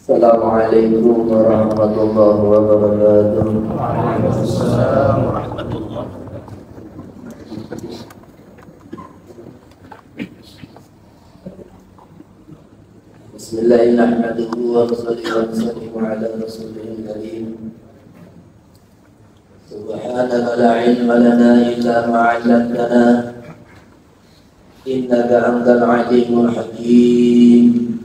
Assalamualaikum warahmatullahi wabarakatuh. Waalaikumsalam warahmatullahi wabarakatuh. Bismillahirrahmanirrahim. Wa sallallahu ala rasulil karim. Subhanaka la ilma lana illa ma 'allamtana innaka antal alimul hakim.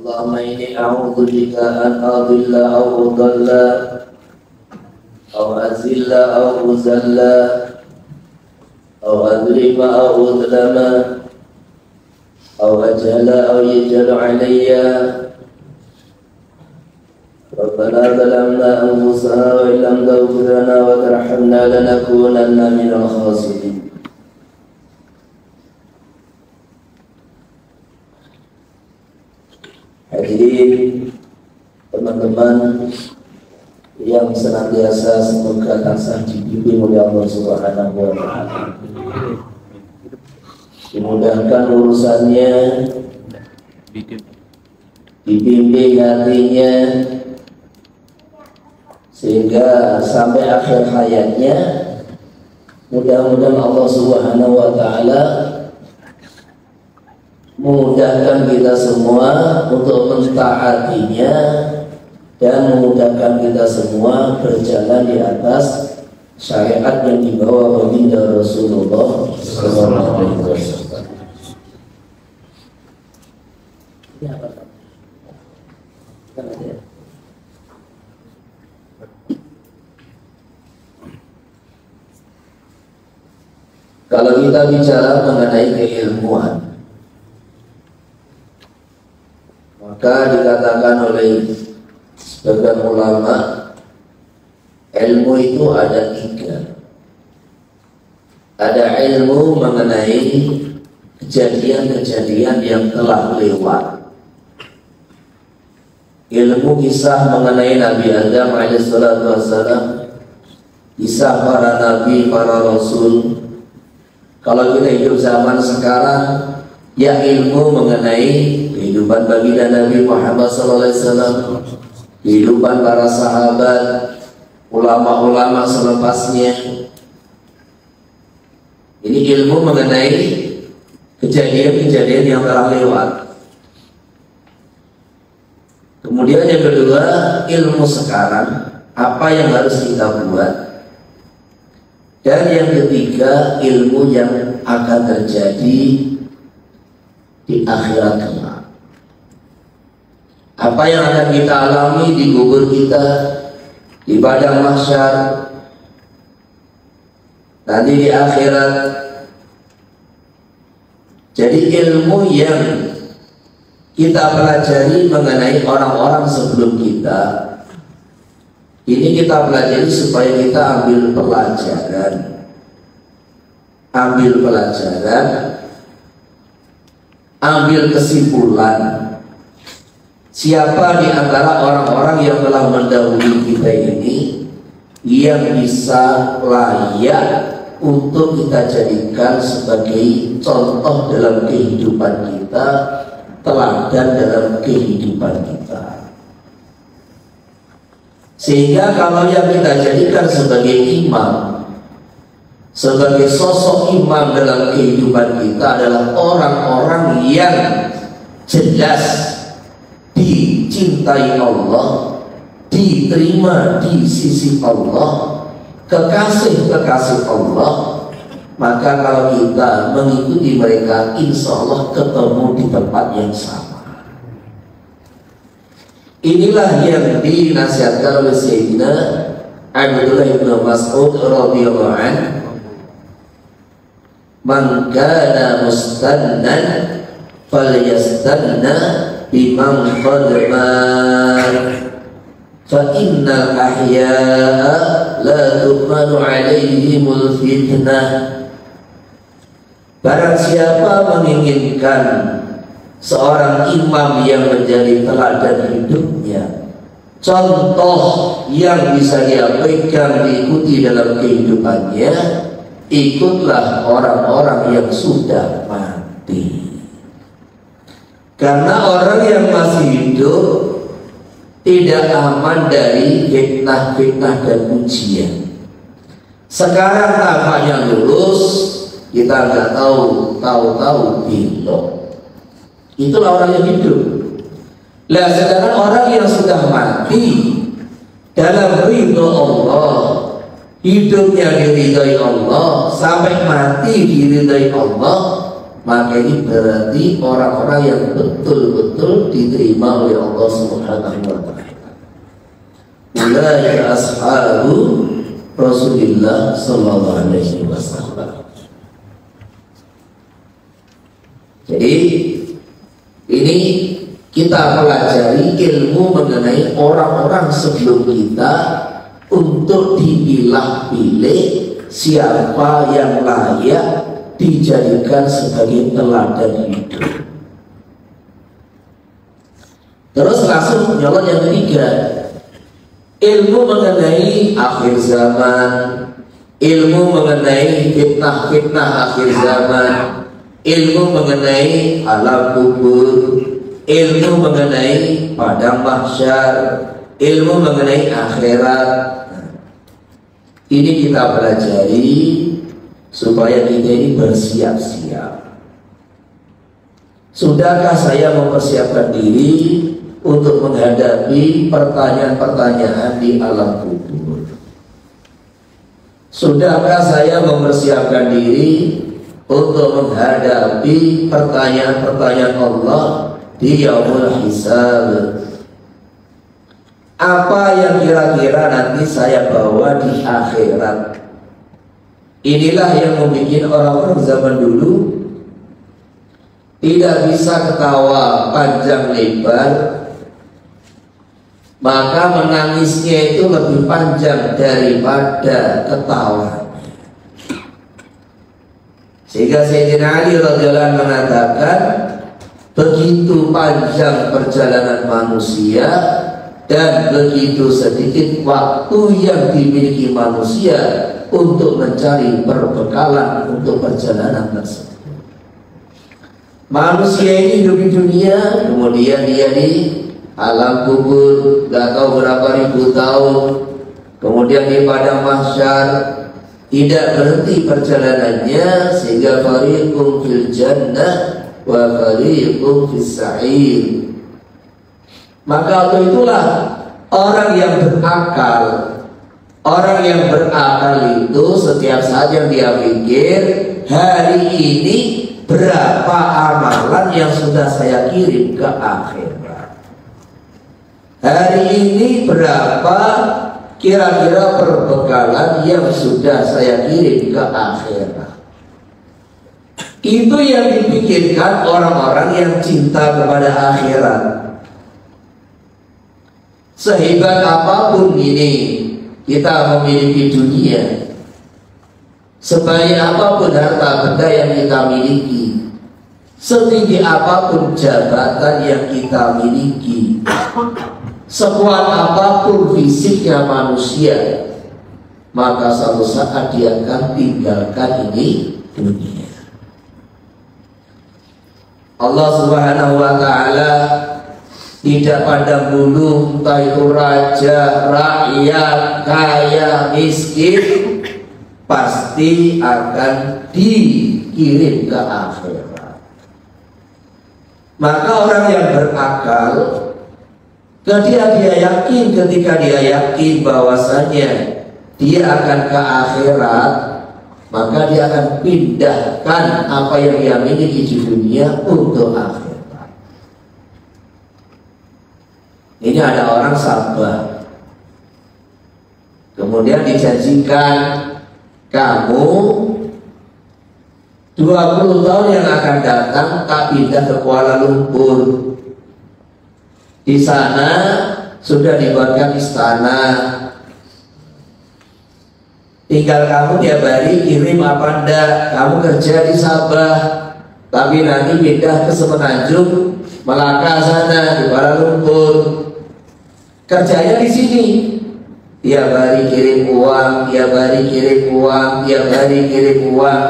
Allahumma inni a'udzu bika an adilla aw udalla aw azilla aw uzalla aw adlima aw udlama aw ajhala aw yajhala alayya. Rabbana zalamna anfusana wa illam taghfir lana wa tarhamna lanakunanna minal khasirin. Hadirin teman-teman yang senantiasa semoga tansah dibimbing oleh Allah Subhanahu wa Ta'ala, dimudahkan urusannya, dibimbing hatinya, sehingga sampai akhir hayatnya mudah-mudahan Allah Subhanahu wa Ta'ala memudahkan kita semua untuk mentaatinya dan memudahkan kita semua berjalan di atas syariat yang dibawa baginda Rasulullah SAW. Ini apa? Kalau kita bicara mengenai keilmuan, maka dikatakan oleh sebagian ulama, ilmu itu ada tiga. Ada ilmu mengenai kejadian-kejadian yang telah lewat, ilmu kisah mengenai Nabi Adam alaihissalam, kisah para nabi, para rasul. Kalau kita hidup zaman sekarang, ya ilmu mengenai kehidupan baginda Nabi Muhammad SAW, kehidupan para sahabat, ulama-ulama selepasnya. Ini ilmu mengenai kejadian-kejadian yang telah lewat. Kemudian yang kedua, ilmu sekarang, apa yang harus kita buat. Dan yang ketiga, ilmu yang akan terjadi di akhirat kelak. Apa yang akan kita alami di kubur kita, di padang mahsyar, nanti di akhirat. Jadi ilmu yang kita pelajari mengenai orang-orang sebelum kita, ini kita pelajari supaya kita ambil pelajaran, ambil kesimpulan. Siapa di antara orang-orang yang telah mendahului kita ini yang bisa layak untuk kita jadikan sebagai contoh dalam kehidupan kita, teladan dalam kehidupan kita. Sehingga kalau yang kita jadikan sebagai imam, sebagai sosok imam dalam kehidupan kita adalah orang-orang yang jelas dicintai Allah, diterima di sisi Allah, kekasih-kekasih Allah, maka kalau kita mengikuti mereka, insya Allah ketemu di tempat yang sama. Inilah yang dinasihatkan oleh Sayyidina Abdullah bin Mas'ud radhiyallahu anhu, man kana mustannan fal yastanna biman qad mat fa innal ahya'a la tu'manu 'alaihimul fitnah. Barang siapa menginginkan seorang imam yang menjadi teladan hidupnya, contoh yang bisa diabaikan diikuti dalam kehidupannya, ikutlah orang-orang yang sudah mati. Karena orang yang masih hidup tidak aman dari fitnah-fitnah dan ujian. Sekarang tampaknya lurus, kita nggak tahu belok. Itulah orang yang hidup. Lah sedangkan orang yang sudah mati dalam ridho Allah, hidupnya diridhai Allah, sampai mati diridhai Allah, maka ini berarti orang-orang yang betul-betul diterima oleh Allah Subhanahu wa ta'ala. Ulaika ashabu Rasulillah sallallahu alaihi wasallam. Jadi ini kita pelajari ilmu mengenai orang-orang sebelum kita untuk dipilah-pilih siapa yang layak dijadikan sebagai teladan hidup. Terus langsung nyolot yang ketiga, ilmu mengenai akhir zaman, ilmu mengenai fitnah-fitnah akhir zaman, ilmu mengenai alam kubur, ilmu mengenai padang mahsyar, ilmu mengenai akhirat. Ini kita pelajari supaya kita ini bersiap-siap. Sudahkah saya mempersiapkan diri untuk menghadapi pertanyaan-pertanyaan di alam kubur? Sudahkah saya mempersiapkan diri untuk menghadapi pertanyaan-pertanyaan Allah di yaumul hisab? Apa yang kira-kira nanti saya bawa di akhirat? Inilah yang membuat orang-orang zaman dulu tidak bisa ketawa panjang lebar, maka menangisnya itu lebih panjang daripada ketawa. Sehingga Sayyidina Ali radhiyallahu anhu mengatakan, begitu panjang perjalanan manusia dan begitu sedikit waktu yang dimiliki manusia untuk mencari perbekalan untuk perjalanan tersebut. Manusia ini hidup di dunia, kemudian dia di alam kubur, gak tahu berapa ribu tahun, kemudian di padang mahsyar, tidak berhenti perjalanannya, sehingga fariqum fil jannah wa fariqum fis sa'ir. Maka untuk itulah orang yang berakal, orang yang berakal itu setiap saat yang dia pikir, hari ini berapa amalan yang sudah saya kirim ke akhirat, hari ini berapa kira-kira perbekalan yang sudah saya kirim ke akhirat. Itu yang dipikirkan orang-orang yang cinta kepada akhirat. Sehebat apapun ini kita memiliki dunia, sebaik apapun harta benda yang kita miliki, setinggi apapun jabatan yang kita miliki, sekuat apapun fisiknya manusia, maka suatu saat dia akan tinggalkan ini dunia. Allah Subhanahu wa ta'ala tidak pandang bulu, entah itu raja, rakyat, kaya, miskin, pasti akan dikirim ke akhirat. Maka orang yang berakal, ketika dia yakin bahwasanya dia akan ke akhirat, maka dia akan pindahkan apa yang dia miliki di dunia untuk akhirat. Ini ada orang sabar, kemudian dijanjikan kamu 20 tahun yang akan datang tak pindah ke Kuala Lumpur. Di sana sudah dibuatkan istana. Tinggal kamu tiap hari kirim apa ndak. Kamu kerja di Sabah, tapi nanti pindah ke Semenanjung, Melaka sana di Kuala Lumpur. Kerjanya di sini. Tiap hari kirim uang, tiap hari kirim uang, tiap hari kirim uang.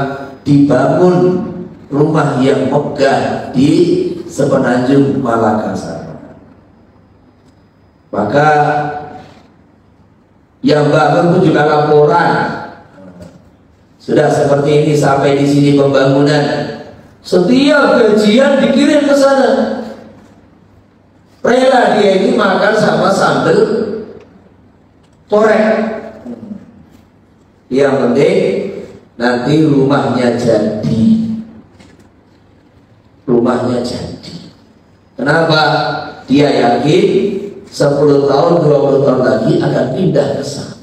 Dibangun rumah yang megah di Semenanjung, Malaka sana. Maka yang bangun pun juga laporan. Sudah seperti ini sampai di sini pembangunan. Setiap gajian dikirim ke sana. Rela dia ini makan sama sambal korek. Yang penting nanti rumahnya jadi. Rumahnya jadi. Kenapa? Dia yakin 10 tahun, 20 tahun lagi akan pindah ke sana.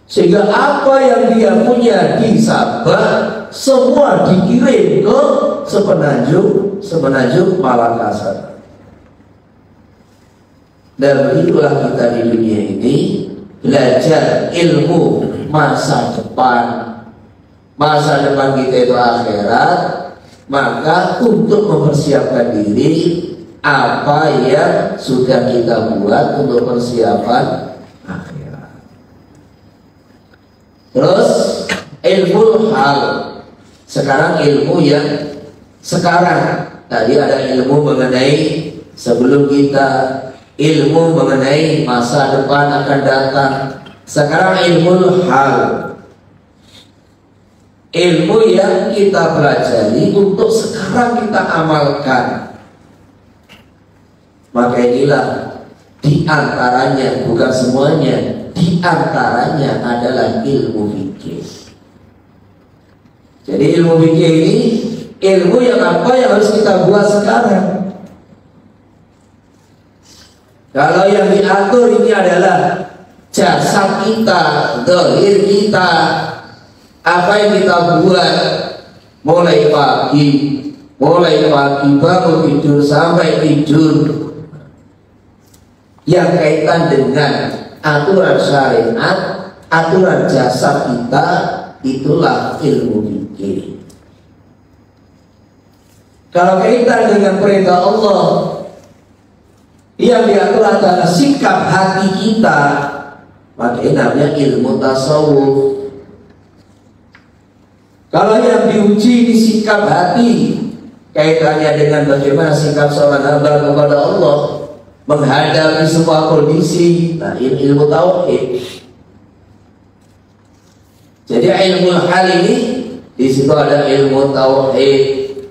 Sehingga apa yang dia punya di Sabah semua dikirim ke Semenanjung, Malaka sana. Dan begitulah kita di dunia ini belajar ilmu masa depan. Masa depan kita itu akhirat. Maka untuk mempersiapkan diri, apa yang sudah kita buat untuk persiapan akhirat. Terus ilmu hal. Sekarang ilmu yang sekarang. Tadi ada ilmu mengenai sebelum kita, ilmu mengenai masa depan akan datang. Sekarang ilmu hal, ilmu yang kita pelajari untuk sekarang kita amalkan. Maka inilah di antaranya, bukan semuanya, di antaranya adalah ilmu fikih. Jadi ilmu fikih ini ilmu yang apa yang harus kita buat sekarang. Kalau yang diatur ini adalah jasad kita, zahir kita, apa yang kita buat mulai pagi bangun tidur sampai tidur yang kaitan dengan aturan syariat, aturan jasad kita, itulah ilmu fikih. Kalau kaitan dengan perintah Allah yang diatur adalah sikap hati kita, maka ini namanya ilmu tasawuf. Kalau yang diuji di sikap hati, kaitannya dengan bagaimana sikap seorang hamba kepada Allah menghadapi semua kondisi, nah ini ilmu tauhid. Jadi ilmu hal ini di situ ada ilmu tauhid,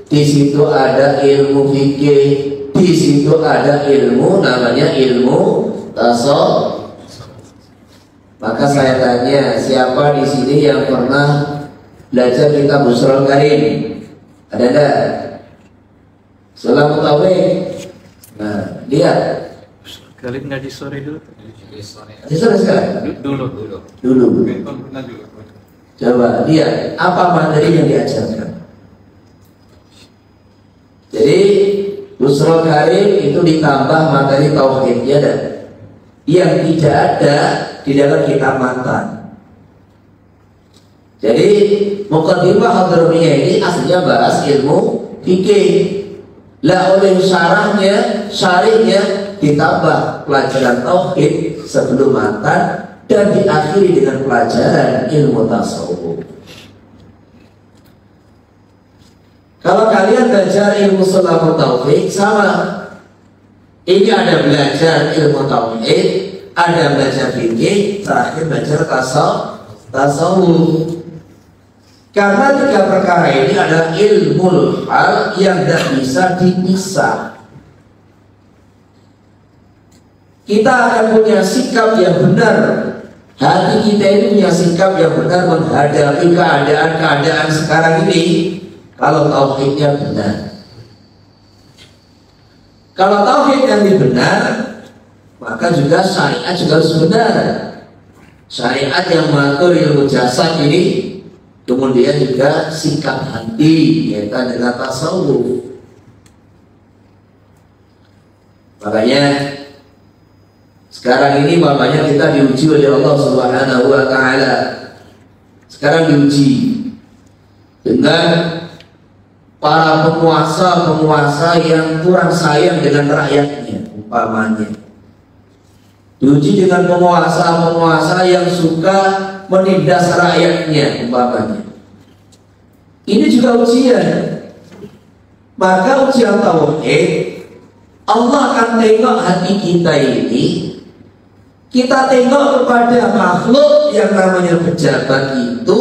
di situ ada ilmu fikih, di situ ada ilmu namanya ilmu tasawuf. Maka saya tanya, siapa di sini yang pernah belajar kitab Busrul Karim? Ada enggak? Selamat taufik. Nah, lihat. Karim ngaji sore dulu. Ngaji sore sekarang? Dulu. Coba lihat apa materi yang diajarkan. Jadi Busrul Karim itu ditambah materi tauhidnya dan yang tidak ada di dalam kitab matan. Jadi Muqaddimah Hadramiyah ini aslinya bahas ilmu fikih. Lah oleh syarihnya ditambah pelajaran tauhid sebelum matan dan diakhiri dengan pelajaran ilmu tasawuf. Kalau kalian belajar ilmu sulhamul taufik sama. Ini ada belajar ilmu tauhid, ada belajar fikih, terakhir belajar tasawuf. Karena tiga perkara ini adalah ilmu hal yang tidak bisa dipisah. Kita akan punya sikap yang benar. Hati kita ini punya sikap yang benar menghadapi keadaan-keadaan sekarang ini. Kalau tauhidnya benar. Kalau tauhid yang benar, maka juga syariat juga harus benar. Syariat yang mengatur ilmu jasad ini Kemudian juga sikap hati kaitan dengan tasawuf. Makanya sekarang ini mamanya kita diuji oleh Allah Subhanahu wa taala. Sekarang diuji dengan para penguasa-penguasa yang kurang sayang dengan rakyatnya, umpamanya. Diuji dengan penguasa-penguasa yang suka menindas rakyatnya, umpamanya. Ini juga ujian. Maka ujian tauhid, Allah akan tengok hati kita ini. Kita tengok kepada makhluk yang namanya pejabat itu,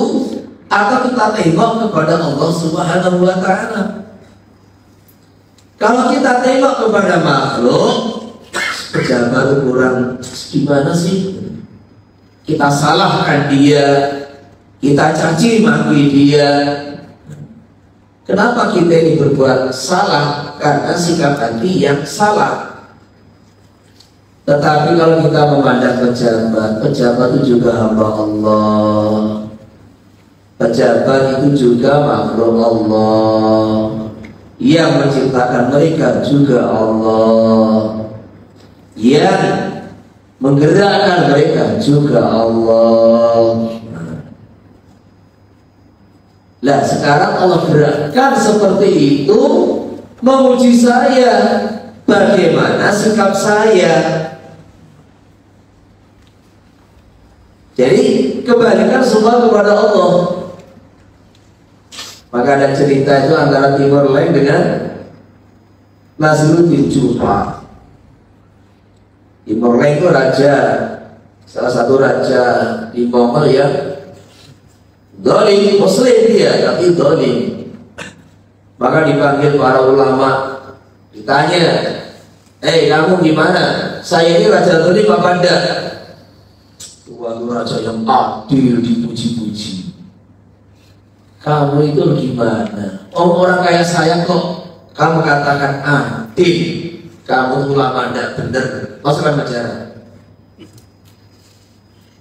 atau kita tengok kepada Allah Subhanahu wa taala. Kalau kita tengok kepada makhluk, pejabat kurang gimana sih? Kita salahkan dia, kita caci maki dia. Kenapa kita ini berbuat salah? Karena sikap hati yang salah. Tetapi kalau kita memandang pejabat, pejabat itu juga hamba Allah. Pejabat itu juga makhluk Allah. Yang menciptakan mereka juga Allah. Yang menggerakkan mereka juga Allah. Lah sekarang Allah gerakkan seperti itu, menguji saya, bagaimana sikap saya. Jadi kembalikan semua kepada Allah. Maka ada cerita itu antara Timur Leng dengan Nasruddin Juha. Timur Leng itu raja, salah satu raja di Mongol yang dolim, muslim dia, tapi dolim. Maka dipanggil para ulama, ditanya, kamu gimana? Saya ini raja dolim apa enggak? Waduh, raja yang adil, dipuji-puji. Kamu itu gimana? Orang kayak saya kok kamu katakan adil? Kamu ulama enggak benar, masukkan penjara.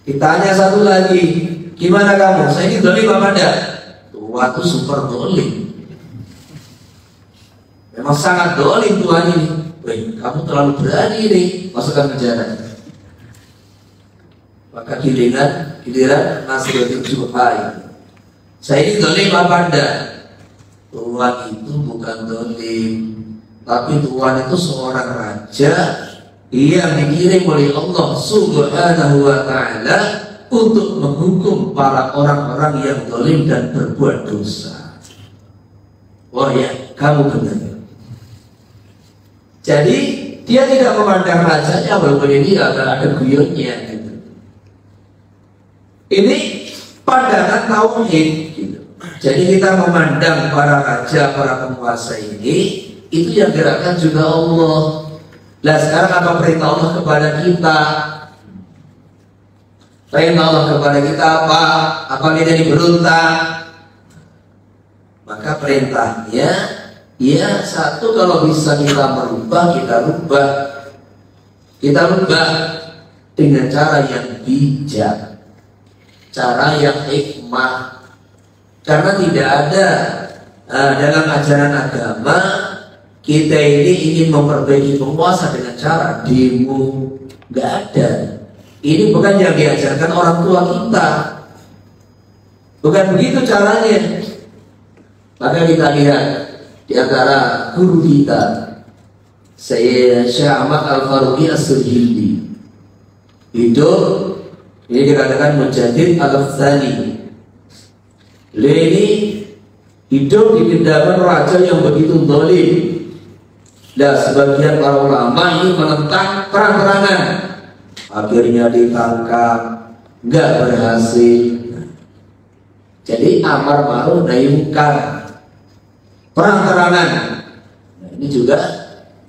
Ditanya satu lagi, gimana kamu? Saya ini dolim apa enggak? Tua itu super dolim. Memang sangat dolim Tuhan ini. Kamu terlalu berani nih, masukkan penjara. Maka giliran Nasruddin Juha. Saya ini dolim apa enggak? Tuhan itu bukan dolim, tapi Tuhan itu seorang raja yang dikirim oleh Allah Subhanahu wa taala untuk menghukum para orang-orang yang dolim dan berbuat dosa. Oh ya, kamu benar. Jadi dia tidak memandang rajanya, walaupun ini ada guyonnya gitu. Ini pandangan tauhid gitu. Jadi kita memandang para raja, para penguasa ini, itu yang gerakkan juga Allah. Nah sekarang apa perintah Allah kepada kita? Perintah Allah kepada kita apa? Apa kita diberontak? Maka perintahnya, ya satu, kalau bisa kita merubah, kita rubah. Kita rubah dengan cara yang bijak, cara yang hikmah. Karena tidak ada dalam ajaran agama kita ini ingin memperbaiki penguasa dengan cara demo. Nggak ada. Ini bukan yang diajarkan orang tua kita. Bukan begitu caranya. Maka kita lihat di antara guru kita, saya Syekh Ahmad Al-Faruqi As-Sujildi, hidup ini dikatakan Mujadid Al-Thani. Ini hidup di genggaman raja yang begitu zalim. Dan sebagian para ulama ini menentang perang-perangan, akhirnya ditangkap, nggak berhasil. Jadi amar ma'ruf nahi munkar, perang-perangan. Nah, ini juga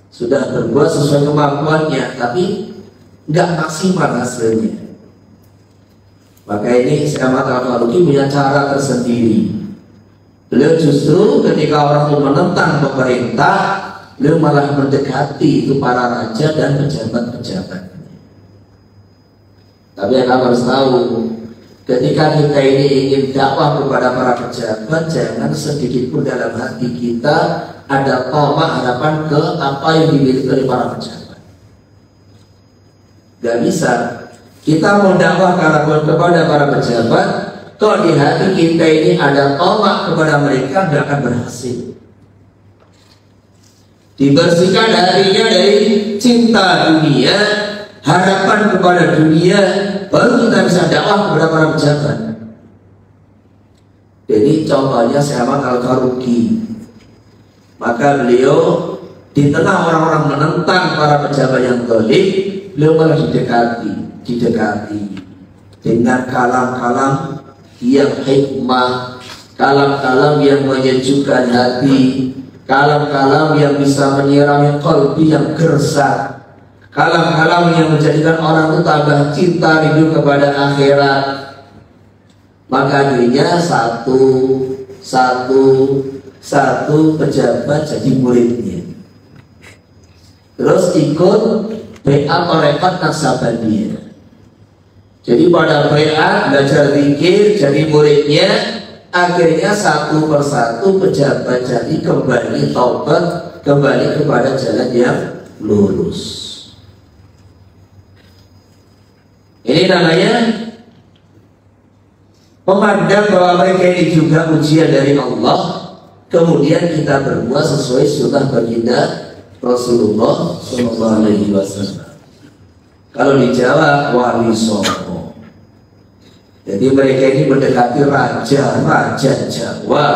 sudah berbuat sesuai kemampuannya, tapi nggak maksimal hasilnya. Maka ini Syekh Ahmad Al-Faruqi punya cara tersendiri. Beliau justru ketika orang itu menentang pemerintah, beliau malah mendekati itu para raja dan pejabat-pejabat. Tapi yang kamu harus tahu, Ketika kita ini ingin dakwah kepada para pejabat, jangan sedikit pun dalam hati kita ada tamak harapan ke apa yang dimiliki oleh para pejabat. Gak bisa. Kita mau dakwah kepada para pejabat, kalau di hati kita ini ada tamak kepada mereka, gak akan berhasil. Dibersihkan hatinya dari cinta dunia, harapan kepada dunia, baru kita bisa dakwah kepada para pejabat. Jadi contohnya Syekh Al-Faruqi, maka beliau di tengah orang-orang menentang para pejabat yang zalim, beliau malah didekati dengan kalam-kalam yang hikmah, kalam-kalam yang menyejukkan hati, kalam-kalam yang bisa menyirami qalbi yang gersang, kalam-kalam yang menjadikan orang itu tambah cinta rindu kepada akhirat. Maka akhirnya satu pejabat jadi muridnya, terus ikut bai'at tarekat Naksabandia. Jadi pada bai'at belajar zikir jadi muridnya. Akhirnya satu persatu pejabat jadi kembali taubat, kembali kepada jalan yang lurus. Ini namanya memandang bahwa mereka ini juga ujian dari Allah, kemudian kita berbuat sesuai sunnah baginda Rasulullah SAW. Kalau di Jawa wali songo. Jadi mereka ini mendekati raja Jawa,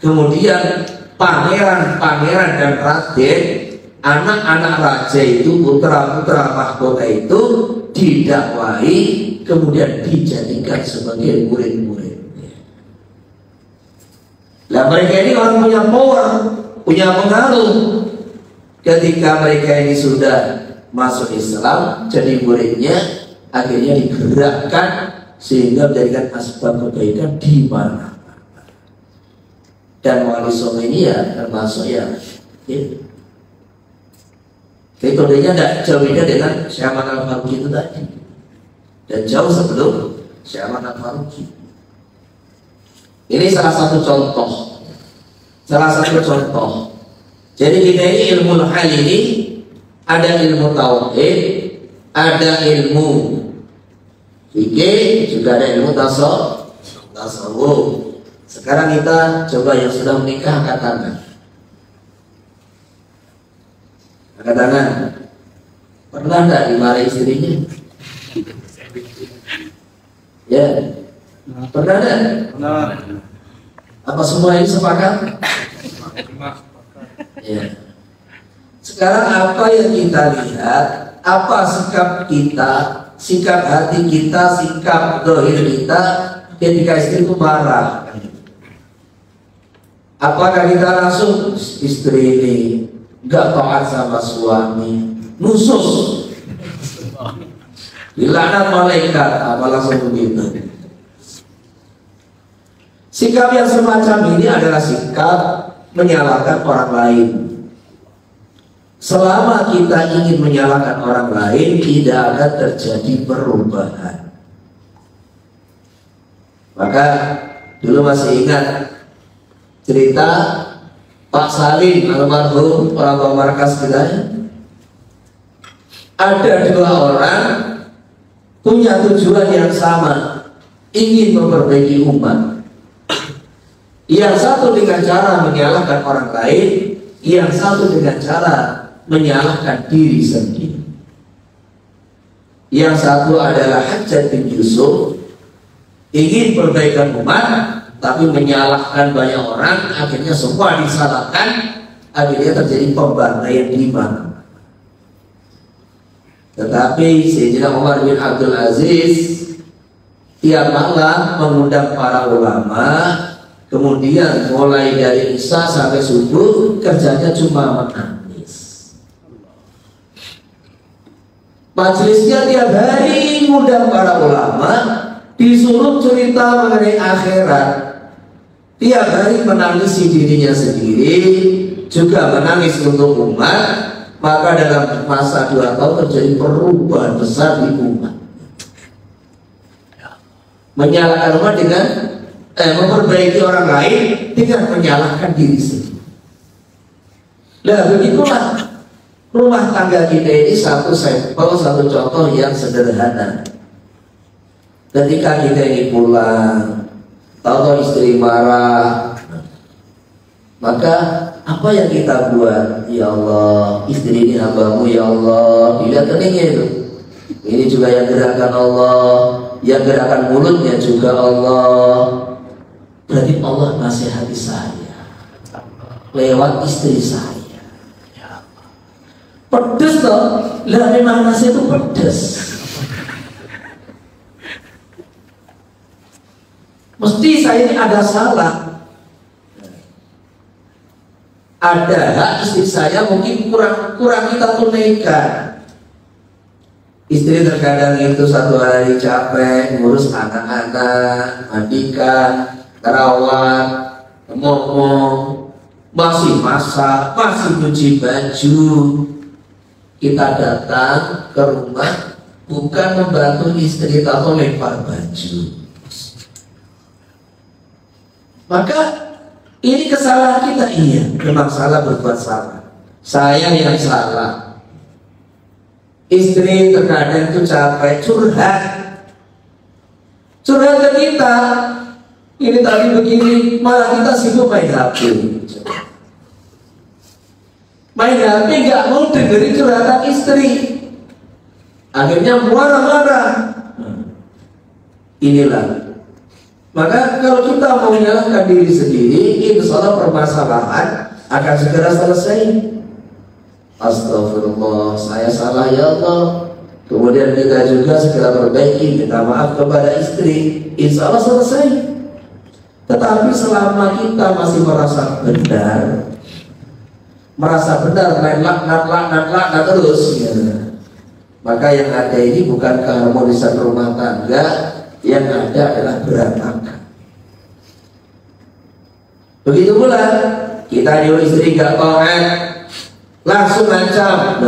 kemudian pangeran dan raden, anak-anak raja itu, putra-putra mahkota itu didakwahi, kemudian dijadikan sebagai murid-muridnya. Nah mereka ini orang punya power, punya pengaruh. Ketika mereka ini sudah masuk Islam, jadi muridnya, akhirnya digerakkan sehingga menjadikan asbab kebaikan di mana. Dan wali songo ini ya termasuk ya, metodenya tidak jauh beda dengan Syekh Al-Faruqi itu tadi, dan jauh sebelum Syekh Al-Faruqi. Ini salah satu contoh. Jadi kita ini ilmu hal ini ada ilmu tauhid, ada ilmu fikih, juga ada ilmu tasawuf. Sekarang kita coba yang sudah menikah angkat tangan. Angkat tangan. Pernah enggak dimarahi istrinya? Ya. Pernah enggak? Pernah. Apa semua ini sepakat? Ya. Sekarang apa yang kita lihat, apa sikap kita, sikap hati kita, sikap dohir kita ketika istri itu marah? Apakah kita langsung istri ini gak taat sama suami, nusus, dilaknat malaikat, apa langsung begitu? Sikap yang semacam ini adalah sikap menyalahkan orang lain. Selama kita ingin menyalahkan orang lain, tidak akan terjadi perubahan. Maka dulu masih ingat cerita Pak Salim almarhum orang tua markas kita. Ada dua orang punya tujuan yang sama, ingin memperbaiki umat. Yang satu dengan cara menyalahkan orang lain, yang satu dengan cara menyalahkan diri sendiri. Yang satu adalah Hajjaj bin Yusuf, ingin perbaikan umat, tapi menyalahkan banyak orang, akhirnya semua disalahkan, akhirnya terjadi pembantaian di mana. Tetapi Sayyidina Umar bin Abdul Aziz tiap malam mengundang para ulama, kemudian mulai dari Isya sampai subuh kerjanya cuma menangis. Majelisnya tiap hari mengundang para ulama, disuruh cerita mengenai akhirat. Tiap hari menangisi dirinya sendiri, juga menangis untuk umat. Maka dalam masa 2 tahun terjadi perubahan besar di umat. Menyalahkan rumah dengan memperbaiki orang lain dengan menyalahkan diri sendiri. Nah, begitulah rumah tangga kita ini satu sampel, satu contoh yang sederhana. Ketika kita ini pulang, tahu istri marah, maka apa yang kita buat? Ya Allah, istri ini hambamu ya Allah. Dilihat keningnya itu. Ini juga yang gerakan Allah, yang gerakan mulutnya juga Allah. Berarti Allah nasihati saya lewat istri saya. Pedes toh, lah memang nasi itu pedes. Mesti saya ini ada salah. Ada hak istri saya mungkin kurang kita tunaikan. Istri terkadang itu satu hari capek ngurus anak-anak, mandikan, terawat, ngomong, masih masak, masih cuci baju. Kita datang ke rumah bukan membantu istri atau lempar baju. Maka ini kesalahan kita. Iya, memang salah, berbuat salah. Saya yang salah. Istri terkadang itu capek, curhat ke kita. Ini tadi begini, malah kita sibuk main HP. Main HP gak mau dengerin curhatan istri, akhirnya marah-marah. Inilah. Maka kalau kita mau menyalahkan diri sendiri, insya Allah permasalahan akan segera selesai. Astagfirullah, saya salah ya Allah. Kemudian kita juga segera perbaiki, minta maaf kepada istri, insya Allah selesai. Tetapi selama kita masih merasa benar, main laknat terus ya, maka yang ada ini bukan keharmonisan rumah tangga, yang ada adalah berantakan. Begitu pula kita nyuruh istri gak taat, langsung ngancam.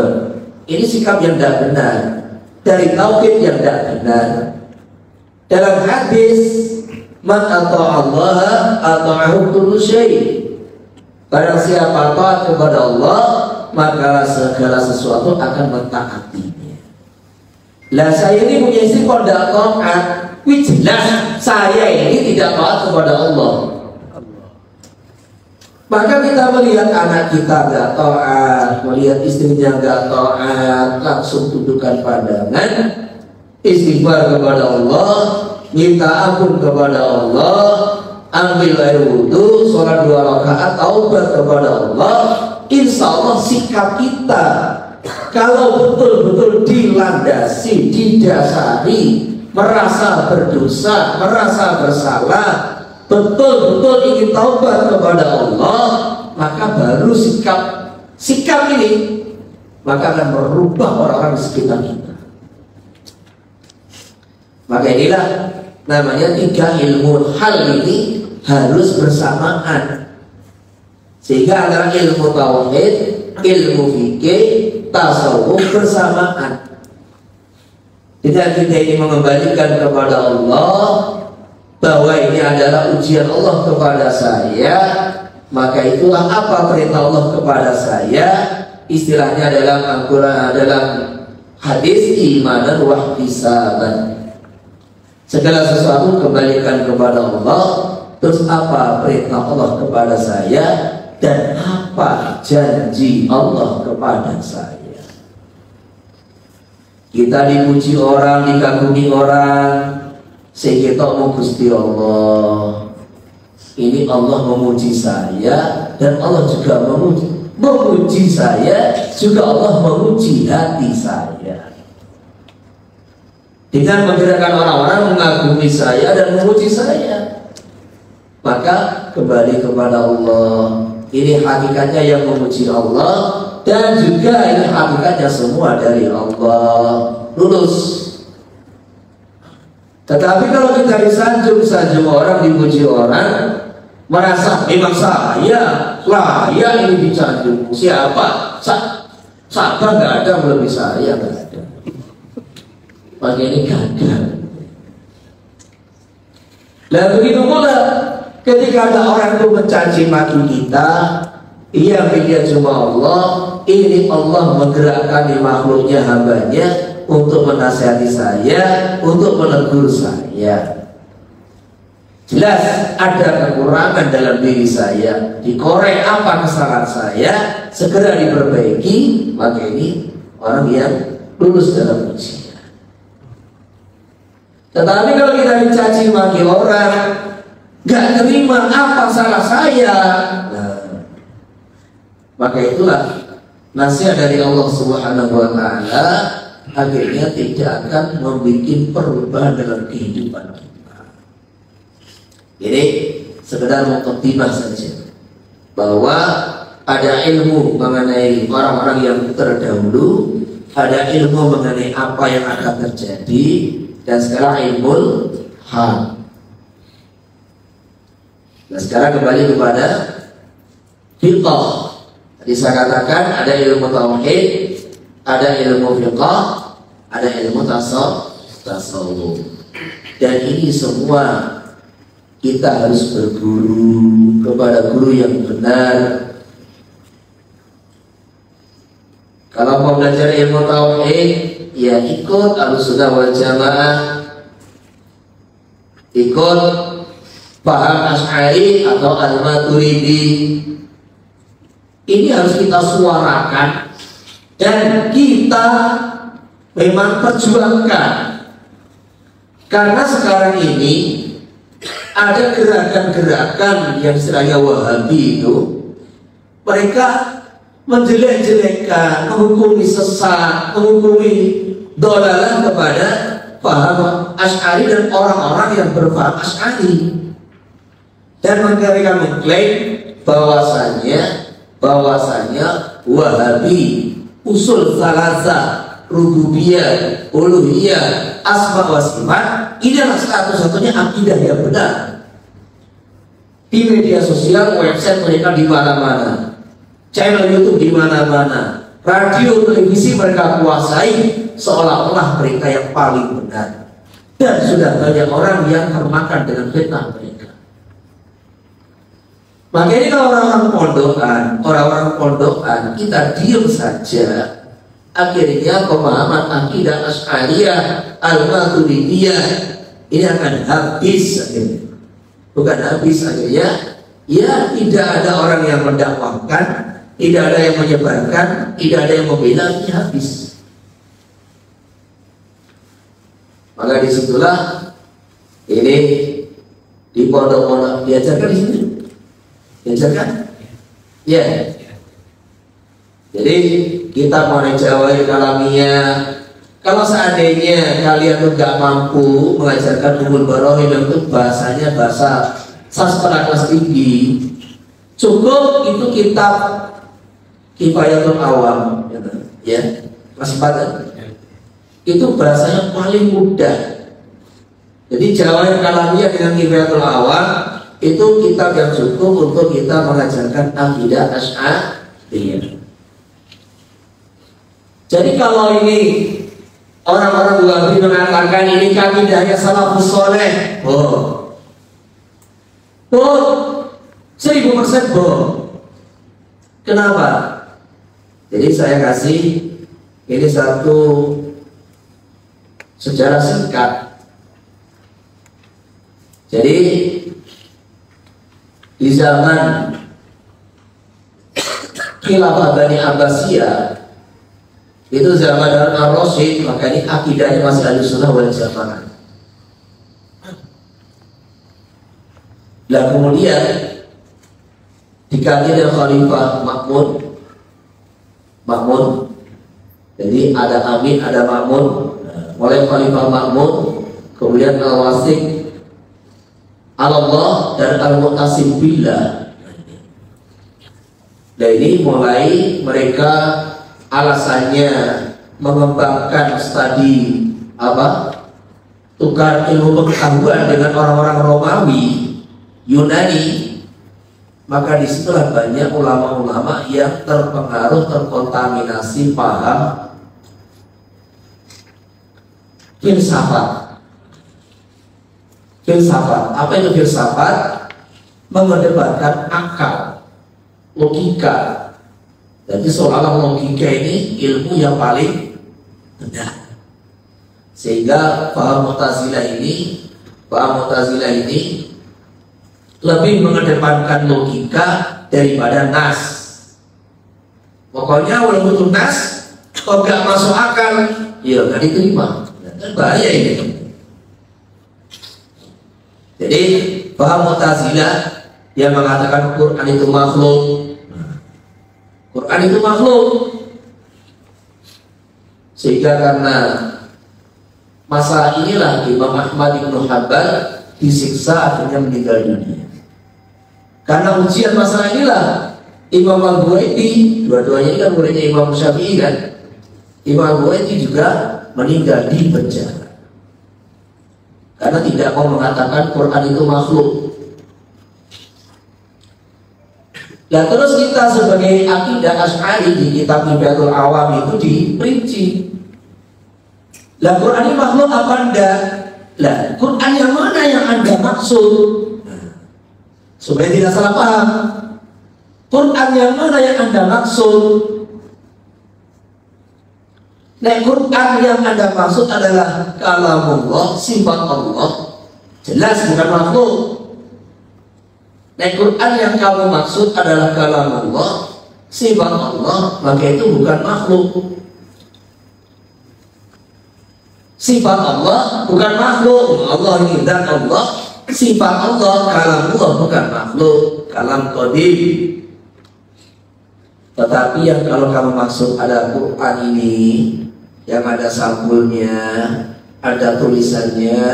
Ini sikap yang tidak benar, dari tauhid yang tidak benar. Dalam hadis, man ata'allaha ata'ahu kullu syai'. Barang siapa taat kepada Allah, maka segala sesuatu akan mentaatinya. Lah saya ini punya istri kok tidak taat, jelas saya ini tidak taat kepada Allah. Maka kita melihat anak kita gak taat, melihat istrinya gak taat, langsung tundukkan pandangan, istighfar kepada Allah, minta ampun kepada Allah, ambil air wudhu, sholat 2 rakaat, taubat kepada Allah. Insya Allah sikap kita kalau betul-betul dilandasi, didasari, merasa berdosa, merasa bersalah, betul-betul ingin taubat kepada Allah, maka baru sikap ini maka akan merubah orang-orang di sekitar kita. Maka inilah namanya 3 ilmu hal ini harus bersamaan, sehingga antara ilmu tauhid, ilmu fikih, tasawuf bersamaan. Tidak kita ini mengembalikan kepada Allah bahwa ini adalah ujian Allah kepada saya, maka itulah apa perintah Allah kepada saya. Istilahnya dalam Al-Quran, dalam hadis, imanan wa ihtisaban. Segala sesuatu kembalikan kepada Allah. Terus apa perintah Allah kepada saya dan apa janji Allah kepada saya. Kita dipuji orang, dikagumi orang, sehingga mau Gusti Allah. Ini Allah memuji saya dan Allah juga memuji saya, juga Allah memuji hati saya. Dengan menggerakkan orang-orang mengagumi saya dan memuji saya, maka kembali kepada Allah. Ini hakikatnya yang memuji Allah, dan juga ini hakikatnya semua dari Allah, lulus. Tetapi kalau kita disanjung orang, dipuji orang, merasa memang saya layak ini disanjung. Siapa? Sabar nggak ada melebihi saya, nggak ada. Maka ini gagal. Lah begitu pula ketika ada orang itu mencaci maki kita, ia pikir cuma Allah, ini Allah menggerakkan di makhluknya hambanya untuk menasihati saya, untuk menegur saya. Jelas ada kekurangan dalam diri saya, dikorek apa kesalahan saya, segera diperbaiki. Maka ini orang yang lulus dalam ujian. Tetapi kalau kita dicaci maki orang, gak terima apa salah saya, nah, maka itulah nasihat dari Allah Subhanahu wa Ta'ala, akhirnya tidak akan membuat perubahan dalam kehidupan kita. Jadi sekedar mukadimah saja bahwa ada ilmu mengenai orang-orang yang terdahulu, ada ilmu mengenai apa yang akan terjadi, dan sekarang ilmu hal. Nah sekarang kembali kepada fiqh. Tadi saya katakan ada ilmu tauhid, ada ilmu fiqh, ada ilmu tasawuf. Dan ini semua kita harus berguru kepada guru yang benar. Kalau mau belajar ilmu tauhid, ya ikut Ahlussunnah wal Jamaah, ikut paham Asy'ari atau Al-Maturidi. Ini harus kita suarakan dan kita memang perjuangkan. Karena sekarang ini ada gerakan-gerakan yang istilahnya Wahabi itu, mereka menjelek-jelekkan, menghukumi sesat, menghukumi dolalah kepada paham Asy'ari dan orang-orang yang berpaham Asy'ari. Dan mereka mengklaim bahwasanya Wahabi, usul salasa, rububiyah, uluhiyah, asma wa sifat, ini adalah satu-satunya akidah yang benar. Di media sosial, website mereka di mana-mana, channel YouTube di mana-mana, radio, televisi mereka kuasai, seolah-olah mereka yang paling benar. Dan sudah banyak orang yang termakan dengan fitnah mereka. Makanya kalau orang-orang pondokan, kita diam saja, akhirnya pemahaman akidah Asy'ariyah, Al-Maturidiyah ini akan habis akhirnya. Bukan habis akhirnya, ya tidak ada orang yang mendakwahkan, tidak ada yang menyebarkan, tidak ada yang membela, ini habis. Maka disitulah ini di pondok-pondok diajarkan di sini. Diajarkan? Ya. Jadi kita mau jawab kalamiyah. Kalau seandainya kalian tuh nggak mampu mengajarkan Ummul Barahin itu bahasanya bahasa sastra kelas tinggi, cukup itu kitab Kifayatul Awam, ya, kelas 4. Itu bahasanya paling mudah. Jadi Jawahir Kalamiyah dengan Kifayatul Awam itu kitab yang cukup untuk kita mengajarkan akidah Asy'ariyah. Jadi kalau ini orang-orang Wahabi mengatakan ini akidahnya salafus saleh, bohong. 1000% bohong. Kenapa? Jadi saya kasih ini satu sejarah singkat. Jadi di zaman Khilafah Bani Abbasiyah, itu zaman Harun Ar-Rasyid, maka ini akidahnya masih Ahlussunnah wal Jamaah. Dan kemudian diganti dengan Khalifah Makmun. Jadi ada Amin, ada Makmun. Mulai Khalifah Makmun, kemudian Al-Wasiq, Allah dan Al-Mu'tasim Billah. Dan ini mulai mereka alasannya mengembangkan studi tukar ilmu pengetahuan dengan orang-orang Romawi, Yunani. Maka disitulah banyak ulama-ulama yang terpengaruh, terkontaminasi paham filsafat. filsafat. Apa itu filsafat? Mengedepankan akal, logika. Jadi seolah-olah logika ini ilmu yang paling benar. Sehingga paham Mu'tazilah ini lebih mengedepankan logika daripada nas. Pokoknya walaupun itu nas, kalau nggak masuk akal, ya nggak diterima. Dan bahaya ini. Jadi paham Mu'tazilah yang mengatakan Quran itu makhluk. Quran itu makhluk. Sehingga karena masalah inilah Imam Ahmad bin Hanbal disiksa akhirnya meninggal dunia. Karena ujian masalah inilah Imam Al-Buwaiti, dua-duanya ini kan muridnya Imam Syafi'i kan. Imam Al-Buwaiti juga meninggal di penjara karena tidak mau mengatakan Quran itu makhluk. Nah terus kita sebagai akidah Asy'ari di kitab Nibyatul Awam itu diperinci. Lah Quran ini makhluk apa enggak? Lah Quran yang mana yang Anda maksud? Supaya tidak salah paham. Quran yang mana yang Anda maksud? Nah Quran yang Anda maksud adalah kalamullah, sifat Allah. Jelas bukan makhluk. Nah Quran yang kamu maksud adalah kalamullah, sifat Allah, maka itu bukan makhluk. Sifat Allah bukan makhluk. Allah ini dan Allah, sifat Allah, kalamullah bukan makhluk, kalam qadim. Tetapi yang kalau kamu maksud ada Quran ini yang ada sampulnya, ada tulisannya,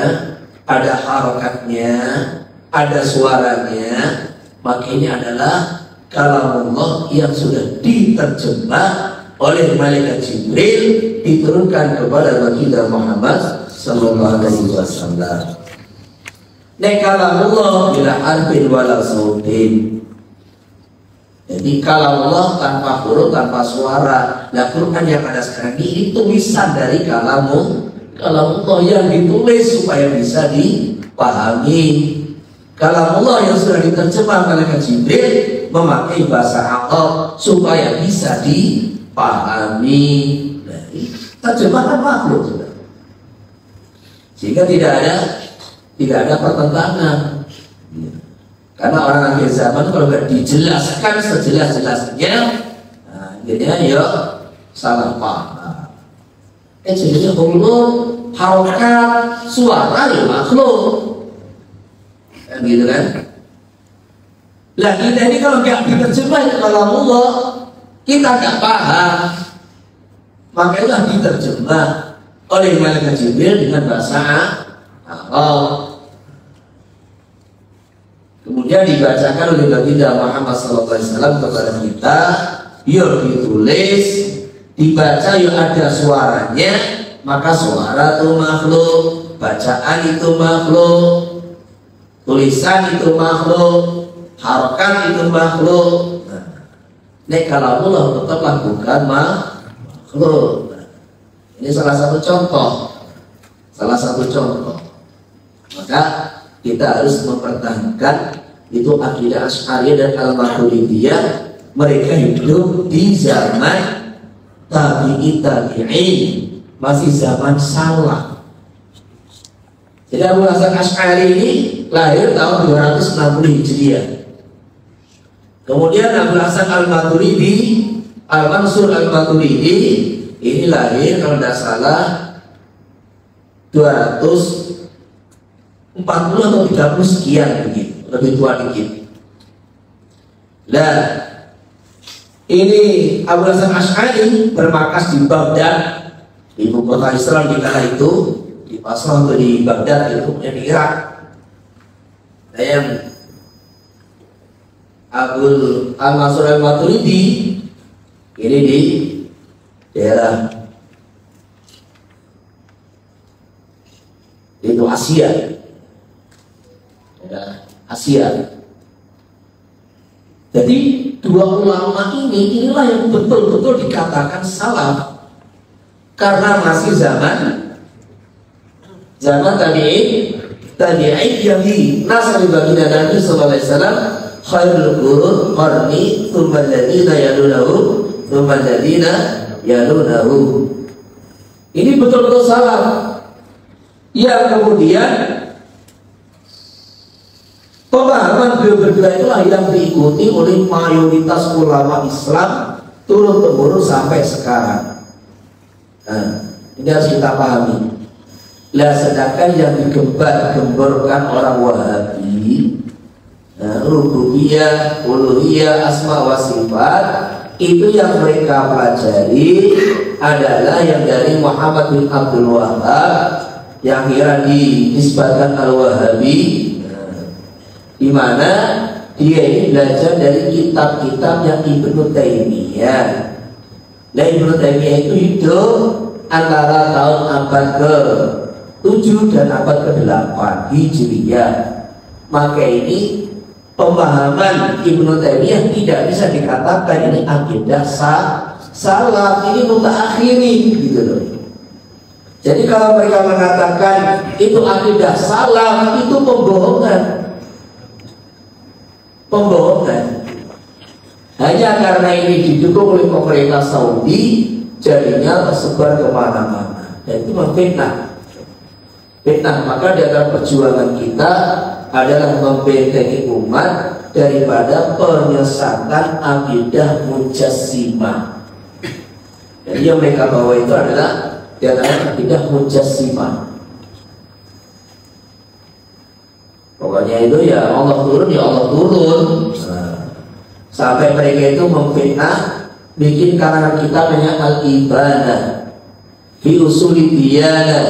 ada harakatnya, ada suaranya, maka ini adalah kalamullah yang sudah diterjemah oleh malaikat Jibril diturunkan kepada baginda Muhammad sallallahu alaihi wasallam. Nah kalamullah bila harfin wala sautin. Jadi kalamullah tanpa huruf, tanpa suara. Nah Quran yang ada sekarang ini tulisan dari kalamullah yang ditulis supaya bisa dipahami. Kalamullah yang sudah diterjemah malaikat Jibril memakai bahasa Arab supaya bisa dipahami. Dari terjemahan makhluk sudah. Sehingga tidak ada pertentangan. Karena orang akhir zaman kalau nggak dijelaskan sejelas-jelasnya, nah, jadinya ya salah paham. Jadinya huruf, harokat, suara ya makhluk. Gitu kan? Lah kita ini kalau nggak diterjemah itu kalamullah, kita nggak paham. Makanya diterjemah oleh malaikat Jibril dengan bahasa Arab. Kemudian dibacakan oleh baginda Muhammad SAW kepada kita, yuk ditulis, dibaca yuk ada suaranya, maka suara itu makhluk, bacaan itu makhluk, tulisan itu makhluk, harokat itu makhluk. Nah, kalamullah tetaplah bukan makhluk. Ini salah satu contoh. Maka kita harus mempertahankan itu akidah Asy'ariyah dan Al-Maturidiyah. Mereka hidup di zaman tabi'in, masih zaman salah. Jadi Abu Hasan Asy'ari ini lahir tahun 260 Hijriah. Kemudian Abu Hasan Al-Maturidi, Al-Mansur Al-Maturidi ini lahir kalau tidak salah 240 atau 30 sekian begitu, lebih tua dikit. Nah, ini Abu Hasan Asy'ari bermarkas di Baghdad, ibu kota Israel di kala itu, di Basrah atau di Baghdad itu, di Irak. Nah, yang Abu Al-Mansur Al-Maturidi ini di daerah itu Asia. Jadi dua ulama inilah yang betul-betul dikatakan salaf karena masih zaman tabi'in tabi'in yang di nasr baginda Nabi sallallahu alaihi wasallam, khairul qurun qarni tsumma alladziina yalunahu tsumma alladziina yalunahu. Ini betul-betul salah. Yang kemudian pemahaman beliau berdua itulah yang diikuti oleh mayoritas ulama Islam turun-temurun sampai sekarang. Nah, ini harus kita pahami. Lah sedangkan yang digembar-gemborkan orang Wahabi, rububiyah, uluhiyah, asma wa sifat, itu yang mereka pelajari adalah yang dari Muhammad bin Abdul Wahab, yang kira dinisbatkan Al-Wahabi, di mana dia ini belajar dari kitab-kitab yang Ibnu Taimiyah. Nah, Ibnu Taimiyah itu hidup antara tahun abad ke-7 dan abad ke-8 Hijriyah. Maka ini pemahaman Ibnu Taimiyah tidak bisa dikatakan ini akidah salah, ini mutaakhiri gitu loh. Jadi kalau mereka mengatakan itu akidah salah, itu pembohongan. Hanya karena ini didukung oleh pemerintah Saudi, jadinya tersebar kemana-mana dan itu memfitnah. Maka di antara perjuangan kita adalah membentengi umat daripada penyesatan akidah mujassimah. Jadi yang mereka bawa itu adalah di antara akidah mujassimah. Pokoknya itu ya Allah turun, ya Allah turun. Sampai mereka itu memfitnah, bikin karangan kita namanya Al-Ibanah fi Usuli Diyanah.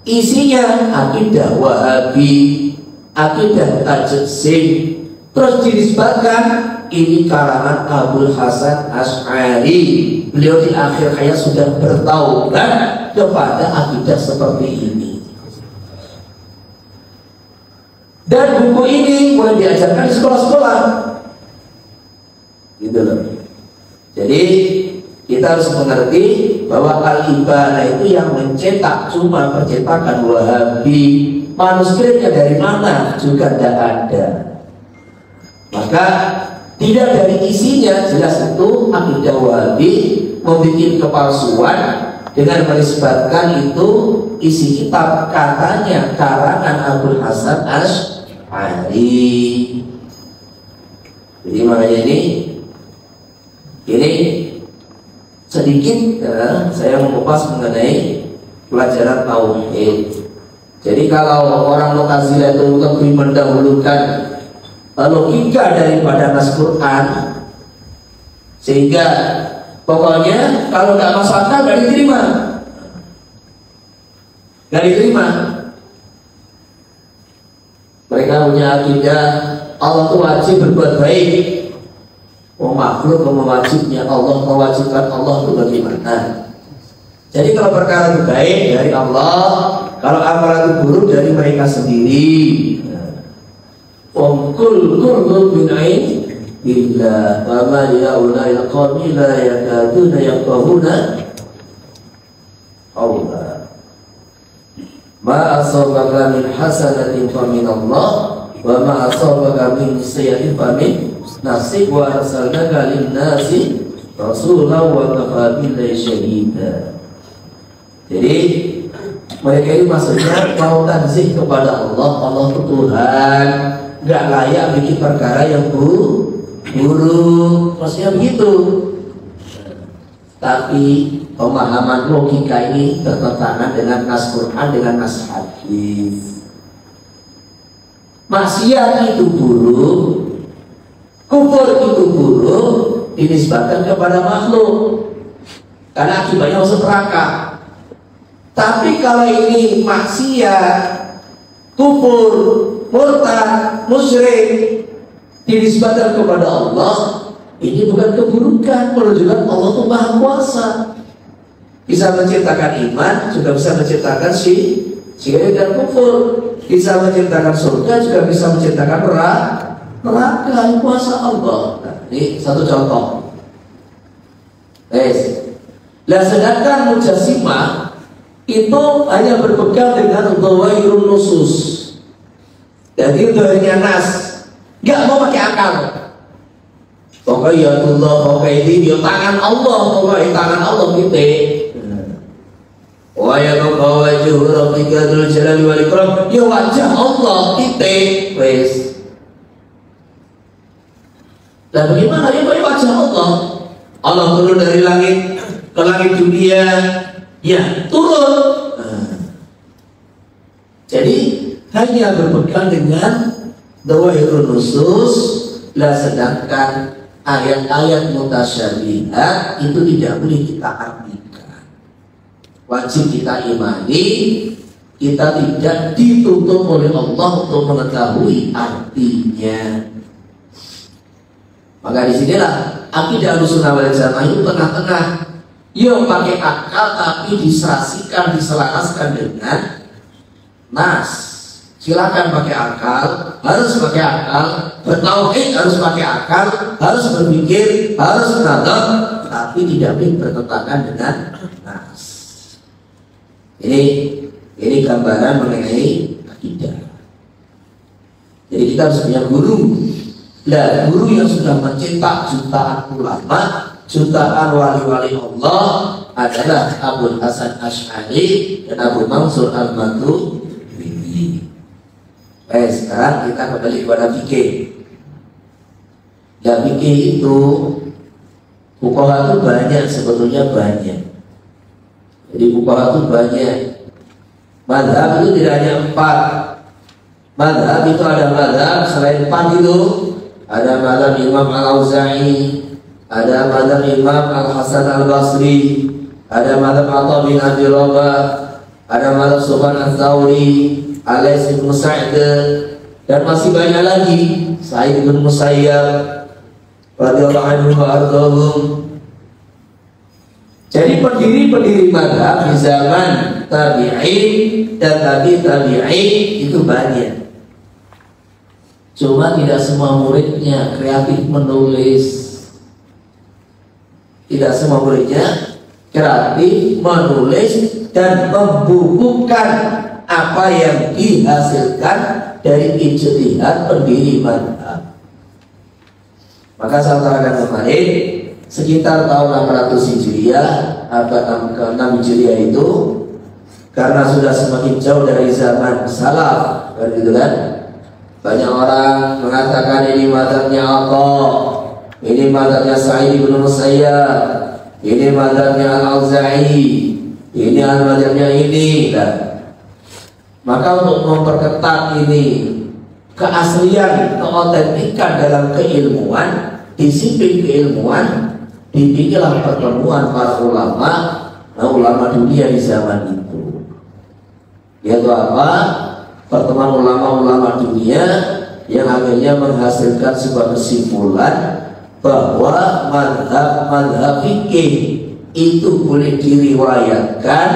Isinya akidah Wahabi, akidah Tajsim, terus dinisbatkan ini karangan Abul Hasan Asy'ari. Beliau di akhir hayat sudah bertaubat kepada akidah seperti ini. Dan buku ini mulai diajarkan di sekolah-sekolah, gitu loh. Jadi kita harus mengerti bahwa Al-Ibanah itu yang mencetak cuma percetakan Wahabi. Manuskripnya dari mana juga tidak ada. Maka tidak dari isinya jelas itu akidah Wahabi membuat kepalsuan dengan menisbatkan itu isi kitab katanya karangan Abul Hasan Asy'ari. Jadi makanya ini sedikit saya mengupas mengenai pelajaran tauhid. Jadi kalau orang Mu'tazilah itu lebih mendahulukan logika daripada nas Quran, sehingga pokoknya kalau nggak masuk akal nggak diterima. Mereka punya akidah Allah itu wajib berbuat baik. Makhluk mewajibnya Allah, mewajibkan Allah itu bagaimana? Jadi kalau perkara itu baik dari Allah, kalau amalan itu buruk dari mereka sendiri. Kul min billah wa ma ya'ula'il qawmi la yakaduna yafqahuna qawla. Ma asabaka min hasanatin fa min Allah wa ma asabaka min sayyi'atin fa min nafsik wa arsalnaka lin-nasi rasulan wa kafa billahi syahida. Jadi mereka ini maksudnya mau tanzih kepada Allah. Allah itu Tuhan, nggak layak bikin perkara yang buruk, maksudnya begitu. Tapi pemahaman logika ini bertentangan dengan nas Quran, dengan nas hadis. Maksiat itu buruk, kufur itu buruk, dinisbatkan kepada makhluk karena akibatnya masuk neraka. Tapi kalau ini maksiat, kufur, murtad, musyrik, dinisbatkan kepada Allah, ini bukan keburukan, menunjukkan Allah itu Maha Kuasa. Bisa menciptakan iman, juga bisa menciptakan syirik dan kufur. Bisa menciptakan surga, juga bisa menciptakan neraka. Kuasa Allah. Nah, ini satu contoh. Nah, sedangkan Mujassimah itu hanya berpegang dengan dhawairun nusus, Jadi doanya nas, nggak mau pakai akal. Pokoknya ya Allah, pokoknya ini ya tangan Allah, pokoknya tangan Allah gitu. Wa yaqulu wajhu rabbika dzul jalali wal ikram, ya wajah Allah gitu. Wes. Lah bagaimana ya wajah Allah? Allah turun dari langit ke langit dunia, ya turun. Jadi hanya berpegang dengan dhawahirun nusus, lah sedangkan ayat-ayat mutasyabihat itu tidak boleh kita artikan. Wajib kita imani, kita tidak dituntut oleh Allah untuk mengetahui artinya. Maka disinilah akidah Ahlussunnah wal Jamaah itu tengah-tengah. Yo pakai akal tapi diserasikan, diselaraskan dengan nas. Silakan pakai akal, harus pakai akal, bertauhid harus pakai akal, harus berpikir, harus menatap, tapi tidak boleh bertentangan dengan nas. Ini gambaran mengenai akidah. Jadi kita harus punya guru. Nah, guru yang sudah mencetak jutaan ulama, jutaan wali-wali Allah adalah Abu Hasan Asy'ari dan Abu Mansur Al-Maturidi. Sekarang kita kembali kepada fikih. Ya fikih itu fuqaha itu banyak, sebetulnya banyak. Jadi fuqaha itu banyak. Mazhab itu tidak hanya 4. Mazhab itu ada mazhab selain 4 itu. Ada mazhab Imam Al-Auza'i, ada mazhab Imam Al-Hasan Al-Basri, ada mazhab Atha bin Abi Rabah, ada mazhab Sufyan Ats-Tsauri, Alais bin Sa'd, dan masih banyak lagi, Sa'id bin Musayyab radhiyallahu anhu wa ardhahum. Jadi pendiri-pendiri mazhab di zaman tabi'in dan tabi'in itu banyak. Cuma tidak semua muridnya kreatif menulis. Tidak semua muridnya kreatif menulis dan membukukan apa yang dihasilkan dari ijtihad pendiri mazhab. Maka saya katakan kemarin, sekitar tahun 600 Hijriah atau ke-6 Hijriah itu, karena sudah semakin jauh dari zaman salaf, gitu kan? Banyak orang mengatakan ini mazhabnya Atha, ini mazhabnya Sa'id bin Musayyab, ini mazhabnya Al-Auza'i, ini mazhabnya ini. Maka untuk memperketat ini keaslian, keautentikan dalam keilmuan, disiplin keilmuan, dibikinlah pertemuan para ulama, ulama dunia di zaman itu. Yaitu apa? Pertemuan ulama-ulama dunia yang akhirnya menghasilkan sebuah kesimpulan bahwa mazhab fikih itu boleh diriwayatkan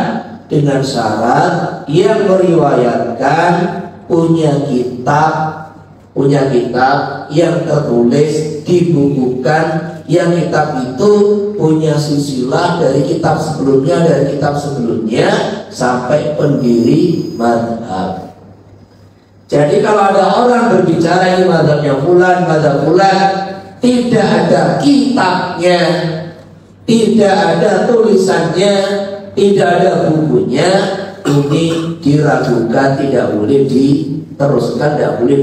dengan syarat yang meriwayatkan punya kitab yang tertulis, dibukukan, yang kitab itu punya silsilah dari kitab sebelumnya sampai pendiri mazhab. Jadi kalau ada orang berbicara ini mazhabnya fulan, mazhab fulan, tidak ada kitabnya, tidak ada tulisannya, tidak ada bukunya, ini diragukan, tidak boleh diteruskan, tidak boleh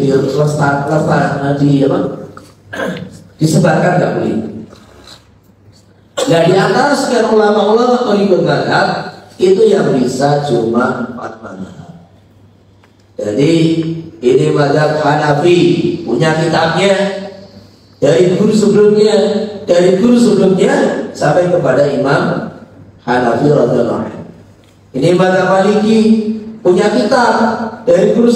disebarkan, tidak boleh. Nah, di antara sekian ulama-ulama pengikut mazhab itu yang bisa cuma 4 mazhab. Jadi ini mazhab Hanafi punya kitabnya dari guru sebelumnya sampai kepada Imam Hanafi radhiyallahu anhu. Ini mazhab Maliki punya kitab dari guru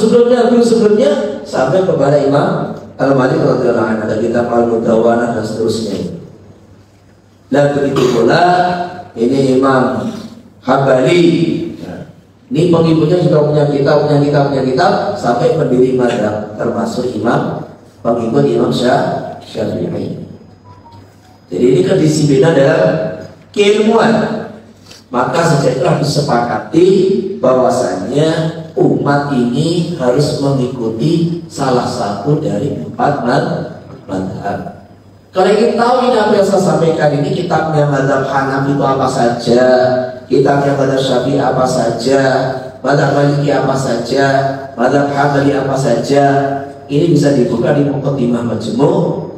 sebelumnya sampai kepada Imam Al-Maliki radhiyallahu anhu, ada kitab Al-Mudawwanah dan seterusnya. Dan begitu pula ini Imam Hambali. Ini pengikutnya juga punya kitab sampai pendiri mazhab, termasuk pengikut Imam Syafi'i. Jadi ini kedisiplinan dalam keilmuan. Maka sejak itulah disepakati bahwasanya umat ini harus mengikuti salah satu dari 4 mazhab. Kalau ingin tahu ini apa yang saya sampaikan ini, kitabnya mazhab Hanafi itu apa saja, kitabnya mazhab Syafi'i apa saja, mazhab Maliki apa saja, mazhab Hambali apa saja, ini bisa dibuka di Muqaddimah Majmu'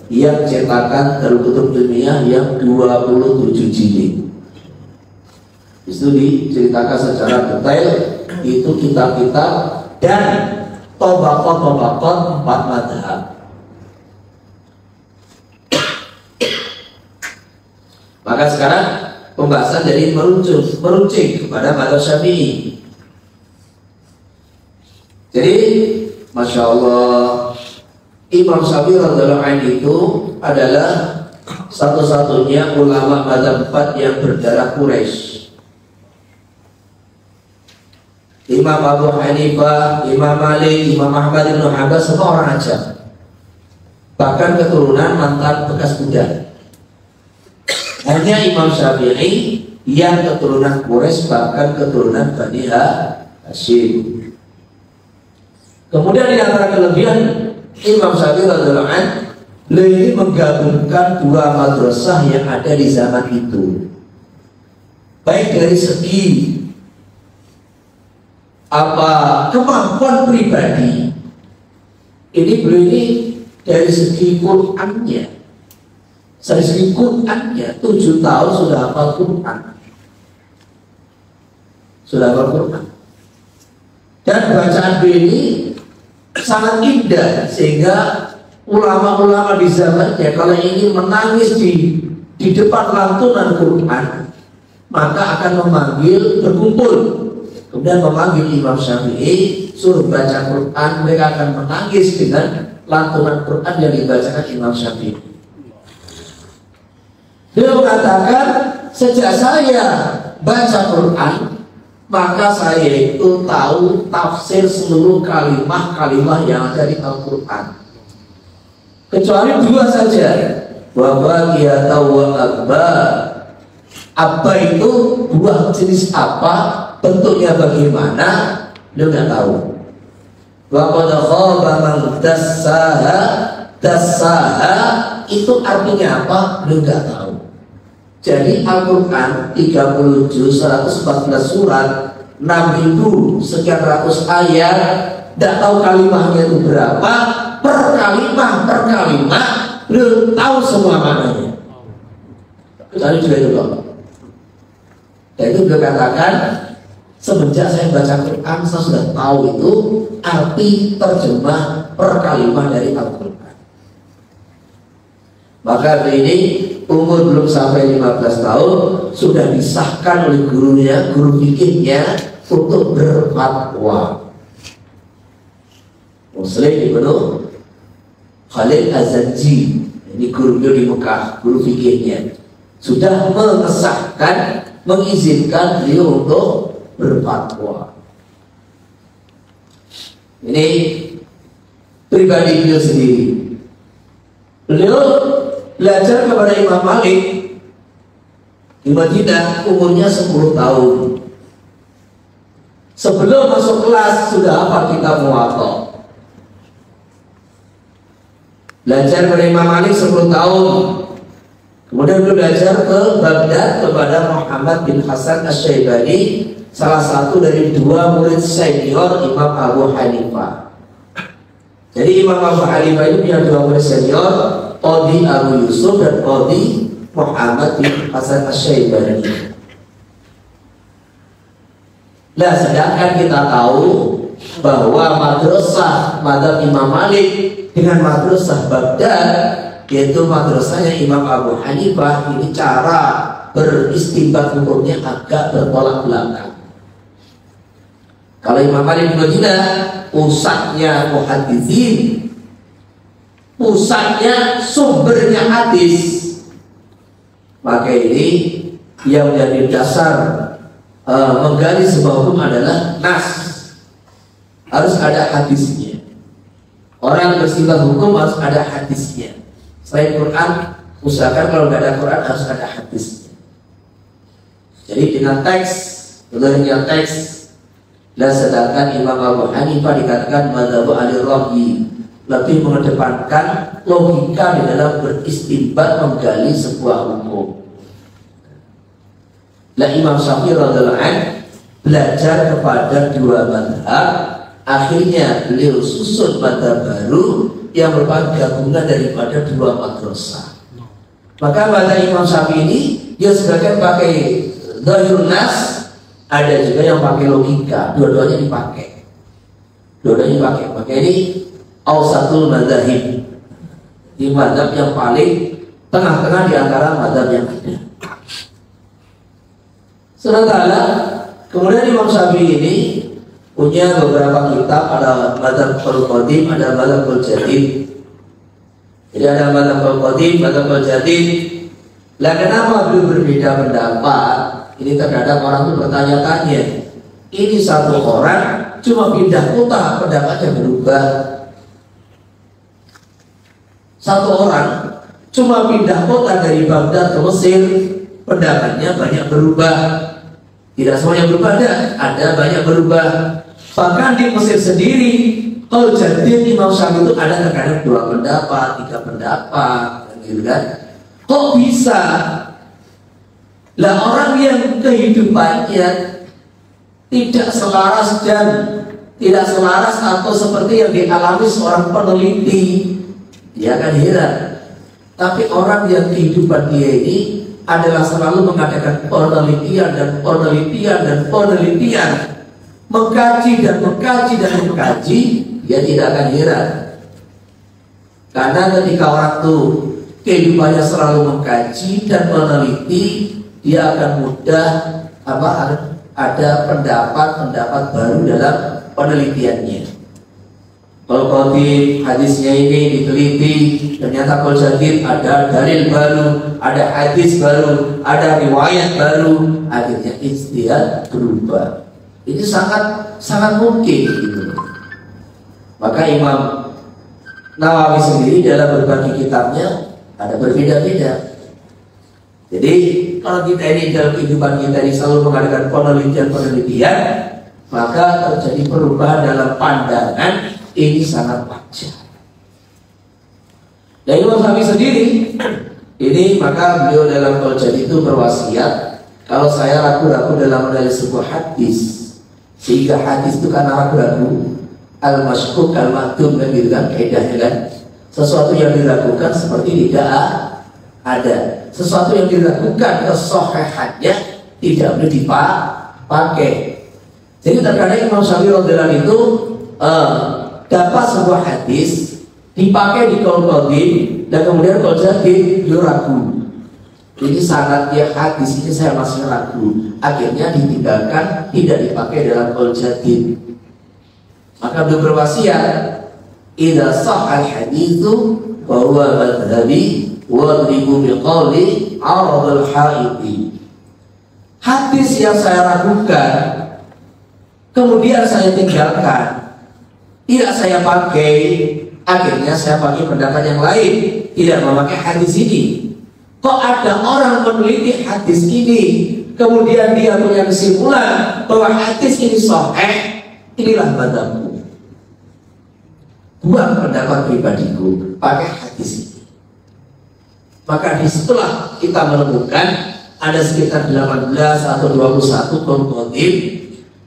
yang cetakan Darul Kutub Ilmiah yang 27 jilid. Itu diceritakan secara detail itu kitab-kitab dan tobakot 4 mazhab. Maka sekarang pembahasan dari meruncing kepada mazhab Syafi'i. Jadi, masya Allah, Imam Syafi'i radhiyallahu anhu itu adalah satu-satunya ulama mazhab 4 yang berdarah Quraisy. Imam Abu Hanifah, Imam Malik, Imam Ahmad bin Hanbal semua orang Ajam. Bahkan keturunan mantan bekas budak. Hanya Imam Syafi'i yang keturunan Quraisy, bahkan keturunan Bani Hashim. Kemudian di antara kelebihan Imam Syafi'i radhiyallahu anhu, beliau menggabungkan 2 madrasah yang ada di zaman itu. Baik dari segi kemampuan pribadi, ini beliau ini dari segi Qur'annya, 7 tahun sudah hafal Qur'an, dan bacaan beliau ini sangat indah sehingga ulama-ulama di zamannya kalau ingin menangis di depan lantunan Quran maka akan berkumpul, kemudian memanggil Imam Syafi'i, suruh baca Quran, mereka akan menangis dengan lantunan Quran yang dibacakan Imam Syafi'i. Dia mengatakan, sejak saya baca Quran maka saya itu tahu tafsir seluruh kalimah-kalimah yang ada di Al-Quran, kecuali 2 saja. Wa Abba itu buah jenis apa, bentuknya bagaimana, dia nggak tahu. Wa qad khaba man dassaha itu artinya apa, dia nggak tahu. Jadi Al-Quran 30 juz, 114 surat, 6.000 sekian ratus ayat, tidak tahu kalimahnya itu berapa, per kalimah belum tahu semua maknanya. Kecuali juga itu loh. Dan itu beliau katakan, semenjak saya baca Quran saya sudah tahu itu arti terjemah per kalimah dari Al-Quran. Maka ini umur belum sampai 15 tahun sudah disahkan oleh gurunya, guru fikihnya untuk berfatwa. Muslim Ibnu Khalid Az-Zanji, ini guru beliau di Mekah, guru fikihnya, sudah mengesahkan, mengizinkan beliau untuk berfatwa. Ini pribadi beliau sendiri. Beliau belajar kepada Imam Malik di Madinah umurnya 10 tahun. Sebelum masuk kelas sudah hafal kitab Muwatta. Belajar kepada Imam Malik 10 tahun. Kemudian beliau belajar ke Baghdad kepada Muhammad bin Hasan Asy-Syaibani, salah satu dari 2 murid senior Imam Abu Hanifah. Jadi Imam Abu Hanifah itu punya 2 murid senior, Qadhi Abu Yusuf dan Qadhi Muhammad bin Hasan Asy-Syaibani. Nah, sedangkan kita tahu bahwa madrasah madzhab Imam Malik dengan madrasah Baghdad, yaitu madrasahnya Imam Abu Hanifah, ini cara beristinbat hukumnya agak bertolak belakang. Kalau Imam Malik bin Madinah pusatnya muhaditsin, pusatnya sumbernya hadis, maka ini yang menjadi dasar menggali sebuah hukum adalah nas, harus ada hadisnya. Orang beristinbat hukum harus ada hadisnya. Selain Quran, usahakan kalau nggak ada Quran harus ada hadisnya. Jadi dengan teks Sebenarnya teks. Dan sedangkan Imam Abu Hanifah dikatakan madzhabu al-rahyi, lebih mengedepankan logika di dalam beristinbat menggali sebuah hukum. Lah Imam Syafi'i radhiyallahu anhu belajar kepada dua mazhab, akhirnya beliau susun mazhab baru yang merupakan gabungan daripada dua madrasah. Maka pada Imam Syafi'i ini dia sebagian pakai dhahirun nas, ada juga yang pakai logika, dua-duanya dipakai. Dua-duanya dipakai. Maka ini awsatul madzhab. Di mazhab yang paling tengah-tengah di antara mazhab yang ada. Sementara kemudian Imam Syafi'i ini punya beberapa kitab, ada mazhab al-qadim, ada mazhab al-jadid. Jadi ada mazhab al-qadim, mazhab al-jadid. Lah kenapa beliau berbeda pendapat? Ini terkadang orang itu bertanya-tanya. Ini satu orang cuma pindah kota, pendapatnya berubah. Satu orang cuma pindah kota dari Baghdad ke Mesir, pendapatnya banyak berubah. Tidak semuanya berubah, ada banyak berubah. Bahkan di Mesir sendiri, kalau jadi Imam Syafi'i itu ada terkadang dua pendapat, tiga pendapat, gitu kan? Kok bisa? Lah orang yang kehidupannya tidak selaras dan tidak selaras atau seperti yang dialami seorang peneliti, dia akan heran. Tapi orang yang kehidupan dia ini adalah selalu mengadakan penelitian dan penelitian dan penelitian, mengkaji dan mengkaji dan mengkaji, dia tidak akan heran. Karena ketika orang itu kehidupannya selalu mengkaji dan meneliti, dia akan mudah ada pendapat-pendapat baru dalam penelitiannya. Kalau di hadisnya ini diteliti, ternyata kalau jadid ada dalil baru, ada hadis baru, ada riwayat baru, akhirnya ijtihad berubah. Ini sangat mungkin gitu. Maka Imam Nawawi sendiri dalam berbagi kitabnya ada berbeda-beda. Jadi kalau kita ini dalam kehidupan kita ini selalu mengadakan penelitian, maka terjadi perubahan dalam pandangan, ini sangat wajar. Dan Imam Syafi'i sendiri ini maka beliau dalam qaul itu berwasiat, kalau saya ragu-ragu dalam menilai sebuah hadis, sehingga hadis itu karena ragu-ragu, al-mashkuk al-maktum kan gitu kan kaidahnya kan, sesuatu yang diragukan seperti tidak ada, sesuatu yang diragukan kesahihannya tidak boleh dipakai. Jadi terkadang Imam Syafi'i radhiyallahu itu dapat sebuah hadis dipakai di qaul qadim dan kemudian qaul jadid dia ragu. Jadi sanadnya hadis ini saya masih ragu, akhirnya ditinggalkan, tidak dipakai dalam qaul jadid. Maka beliau berwasiat, idza sahal haditsu wa huwa madhhabi wadribu biqauli aradul haiti. Hadis yang saya ragukan kemudian saya tinggalkan, tidak saya pakai, akhirnya saya pakai pendapat yang lain, tidak memakai hadis ini. Kok ada orang meneliti hadis ini kemudian dia punya kesimpulan bahwa hadis ini sahih, inilah mazhabku. Buang pendapat pribadiku, pakai hadis ini. Maka disitulah kita menemukan ada sekitar 18 atau 21 qaul qadim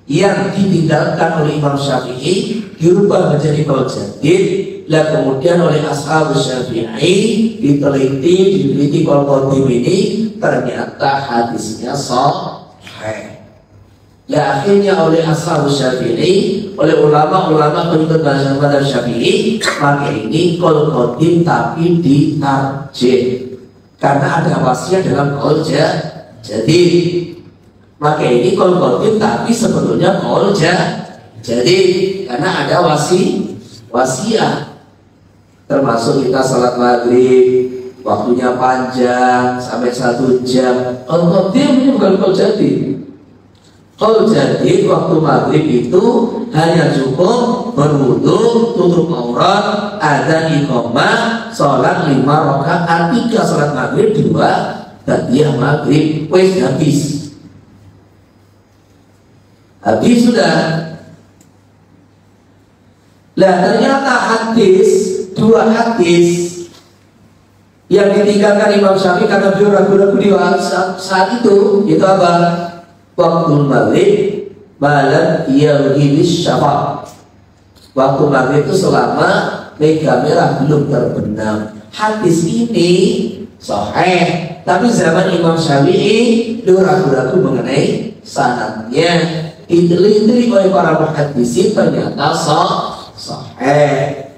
yang ditinggalkan oleh Imam Syafi'i, dirubah menjadi qaul jadid. Lah kemudian oleh ashab Syafi'i diteliti qaul qadim ini, ternyata hadisnya sahih. Ya akhirnya oleh ashab Syafi'i, oleh ulama-ulama penuntut mazhab Syafi'i, maka ini qaul qadim tapi ditarjih karena ada wasiat dalam qaul jadid. Maka ini qaul qadim tapi sebetulnya qaul jadid karena ada wasiat. Termasuk kita salat maghrib waktunya panjang sampai 1 jam, qaul qadim ini bukan qaul jadid. Qaul jadid waktu maghrib itu hanya cukup berwudu, tutup aurat, adzan, iqamah, sholat 5 rakaat, 3 sholat maghrib, 2 takbir maghrib, wes habis. habis sudah. Lah ternyata dua hadis yang ditinggalkan Imam Syafi'i karena beliau ragu-ragu di saat itu apa? Waktu maghrib malam yalghibis syafa'. Waktu maghrib itu selama mega merah belum terbenam. Hadis ini sahih, tapi zaman Imam Syafi'i beliau ragu-ragu mengenai sanadnya. Diteliti oleh para muhaddisin ternyata sahih.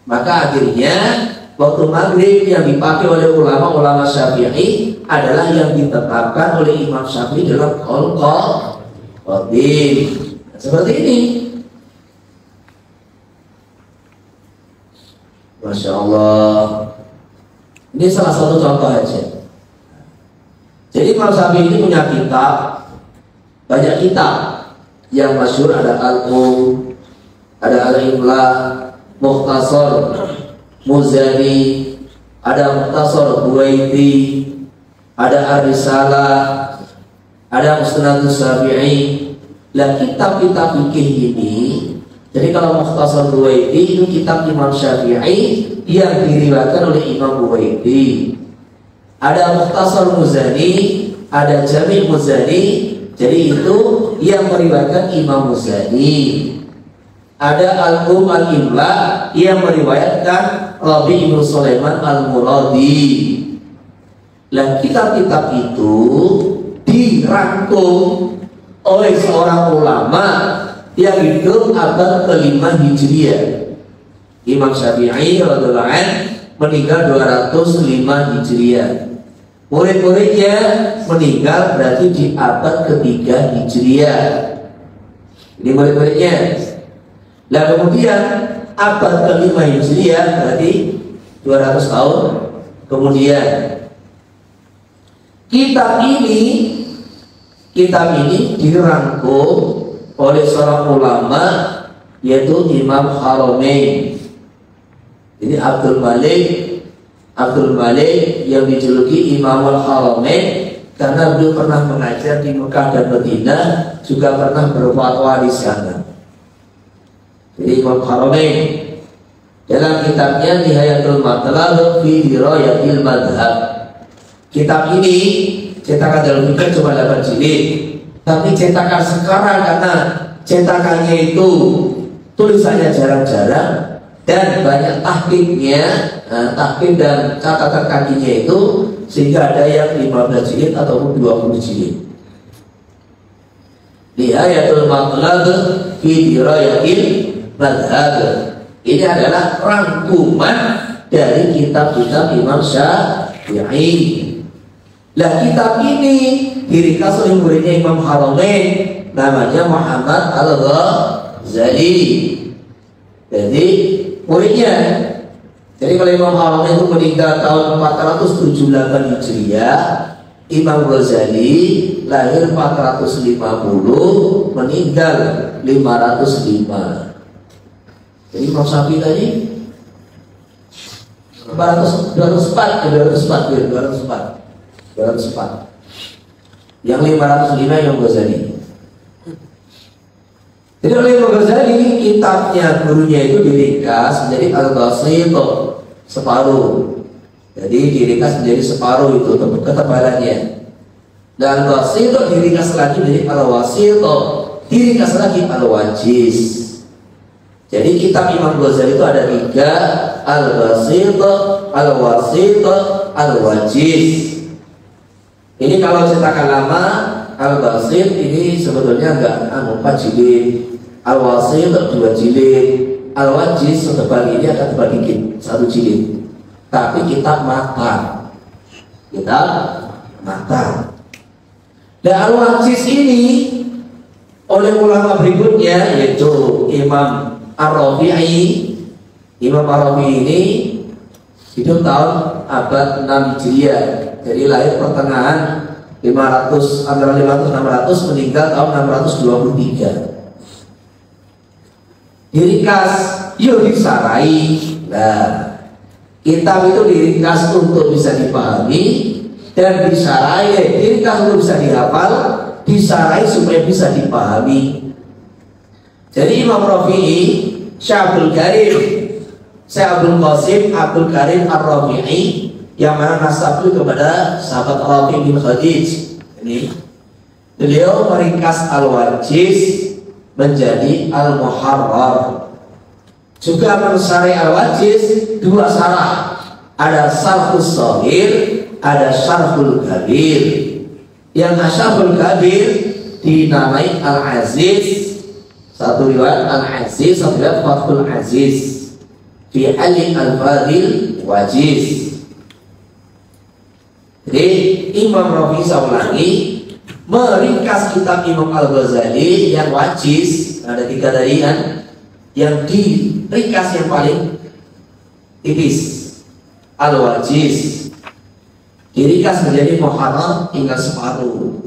Maka akhirnya waktu maghrib yang dipakai oleh ulama-ulama Syafi'i adalah yang ditetapkan oleh Imam Syafi'i dalam qaul qadim. Seperti ini. Masya Allah. Ini salah satu contoh aja. Jadi Imam Syafi'i ini punya kitab, banyak kitab. Yang masyhur ada Al-Um, ada Al-Imla, Mukhtasar Muzani, ada Mukhtasar Buwaiti, ada Ar-Risalah, ada Musnadus Syafi'i. Lah kitab-kitab fikih ini, jadi kalau Mukhtasar Buwaiti itu kitab Imam Syafi'i yang diriwayatkan oleh Imam Buwaiti. Ada Mukhtasar Muzani, ada Jami' Muzani, jadi itu yang meriwayatkan Imam Muzani. Ada Al-Um Al-Imla yang meriwayatkan Rabi' Ibn Sulaiman Al-Muradi. Lah kitab-kitab itu dirangkum oleh seorang ulama yang hidup abad ke-5 Hijriah. Imam Syafi'i radhiyallahu anhu meninggal 205 Hijriah. Murid-muridnya meninggal berarti di abad ke-3 Hijriah. Ini murid-muridnya. Nah kemudian abad ke-5 Hijriah berarti 200 tahun kemudian. Kitab ini dirangkum oleh seorang ulama yaitu Imam Haramain. Jadi Abdul Malik yang dijuluki Imam Al-Haramain karena beliau pernah mengajar di Mekah dan Madinah, juga pernah berfatwa di sana. Jadi Imam Haramain dalam kitabnya Nihayatul Matlab fi Dirayatil Madhab. Kitab ini cetakan dalam buku cuma 8 jilid, tapi cetakan sekarang karena cetakannya itu tulisannya jarang-jarang dan banyak tahqiqnya, tahqiq dan catatan kakinya itu, sehingga ada yang 15 jilid ataupun 20 jilid. Nihayatul Matlab fi Dirayatil Madhab. Ini adalah rangkuman dari kitab-kitab Imam Syafi'i. Lah kitab ini diringkas oleh muridnya Imam Haramain, namanya Muhammad Al-Ghazali. Jadi muridnya. Jadi kalau Imam Haramain itu meninggal tahun 478 Hijriah, Imam Ghazali lahir 450, meninggal 505. Jadi Imam Syafi'i tadi 204. Yang 505 Imam Ghazali. Jadi oleh Imam Ghazali kitabnya gurunya itu diringkas menjadi Al-Basit separuh. Jadi diringkas menjadi separuh itu ketebalannya. Dan Al-Basit diringkas lagi menjadi Al-Wasit, diringkas lagi Al-Wajiz. Jadi kitab Imam Ghazali itu ada 3, Al-Basit, Al-Wasit, Al-Wajiz. Ini kalau cetakan lama Al-Basit ini sebetulnya enggak 4 jilid, Al-Wasit 2 jilid, Al-Wajiz setebal ini akan tebal dikit 1 jilid. Tapi kitab matan. Dan Al-Wajiz ini oleh ulama berikutnya yaitu Imam Ar-Rafi'i. Imam Ar-Rafi'i ini hidup tahun abad 6 Hijriah. Jadi lahir pertengahan 500, antara 500-600, meninggal tahun 623. Diringkas, yuk disarai. Nah, kitab itu diringkas untuk bisa dipahami dan disarai, diringkas untuk bisa dihafal, disarai supaya bisa dipahami. Jadi Imam Rafi'i, Syekh Abdul Qasim Abdul Karim Ar-Rafi'i, yang mana nasabnya kepada sahabat Rafi' bin Khadij. Ini beliau meringkas Al-Wajiz menjadi Al-Muharrar. Juga mensyarah Al-Wajiz dua syarah, ada Syarhus Shaghir, ada Syarhul Kabir. Yang Syarhul Kabir dinamai Al-Aziz, satu riwayat Al-Aziz, satu riwayat Fathul Aziz fi Ali Al-Fadil Wajiz. Jadi Imam Rafi'i lagi meringkas kitab Imam Al-Ghazali yang Wajiz, ada tiga tadi kan, yang diringkas yang paling tipis Al-Wajiz, diringkas menjadi Muharrar tinggal separuh.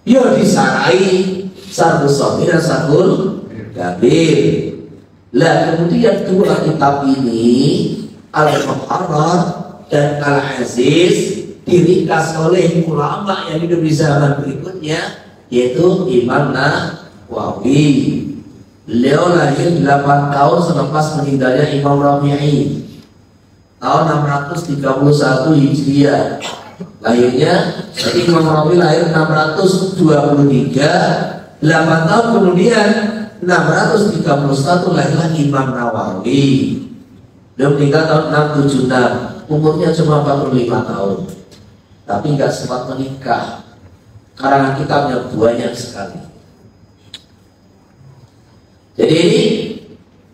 Ya disarai Syarhus Shaghir dan Syarhul Kabir. Lah kemudian dua kitab ini Al-Muharrar dan Al-Aziz diringkas oleh ulama yang hidup di zaman berikutnya, yaitu Imam Nawawi. Beliau lahir 8 tahun selepas meninggalnya Imam Rafi'i, tahun 631 Hijriah. Lahirnya, jadi Imam Rafi'i lahir 623. 8 tahun kemudian 631 lahirlah Imam Nawawi. Dia meninggal tahun 676. Umurnya cuma 45 tahun, tapi nggak sempat menikah. Karangan kitabnya banyak sekali. Jadi ini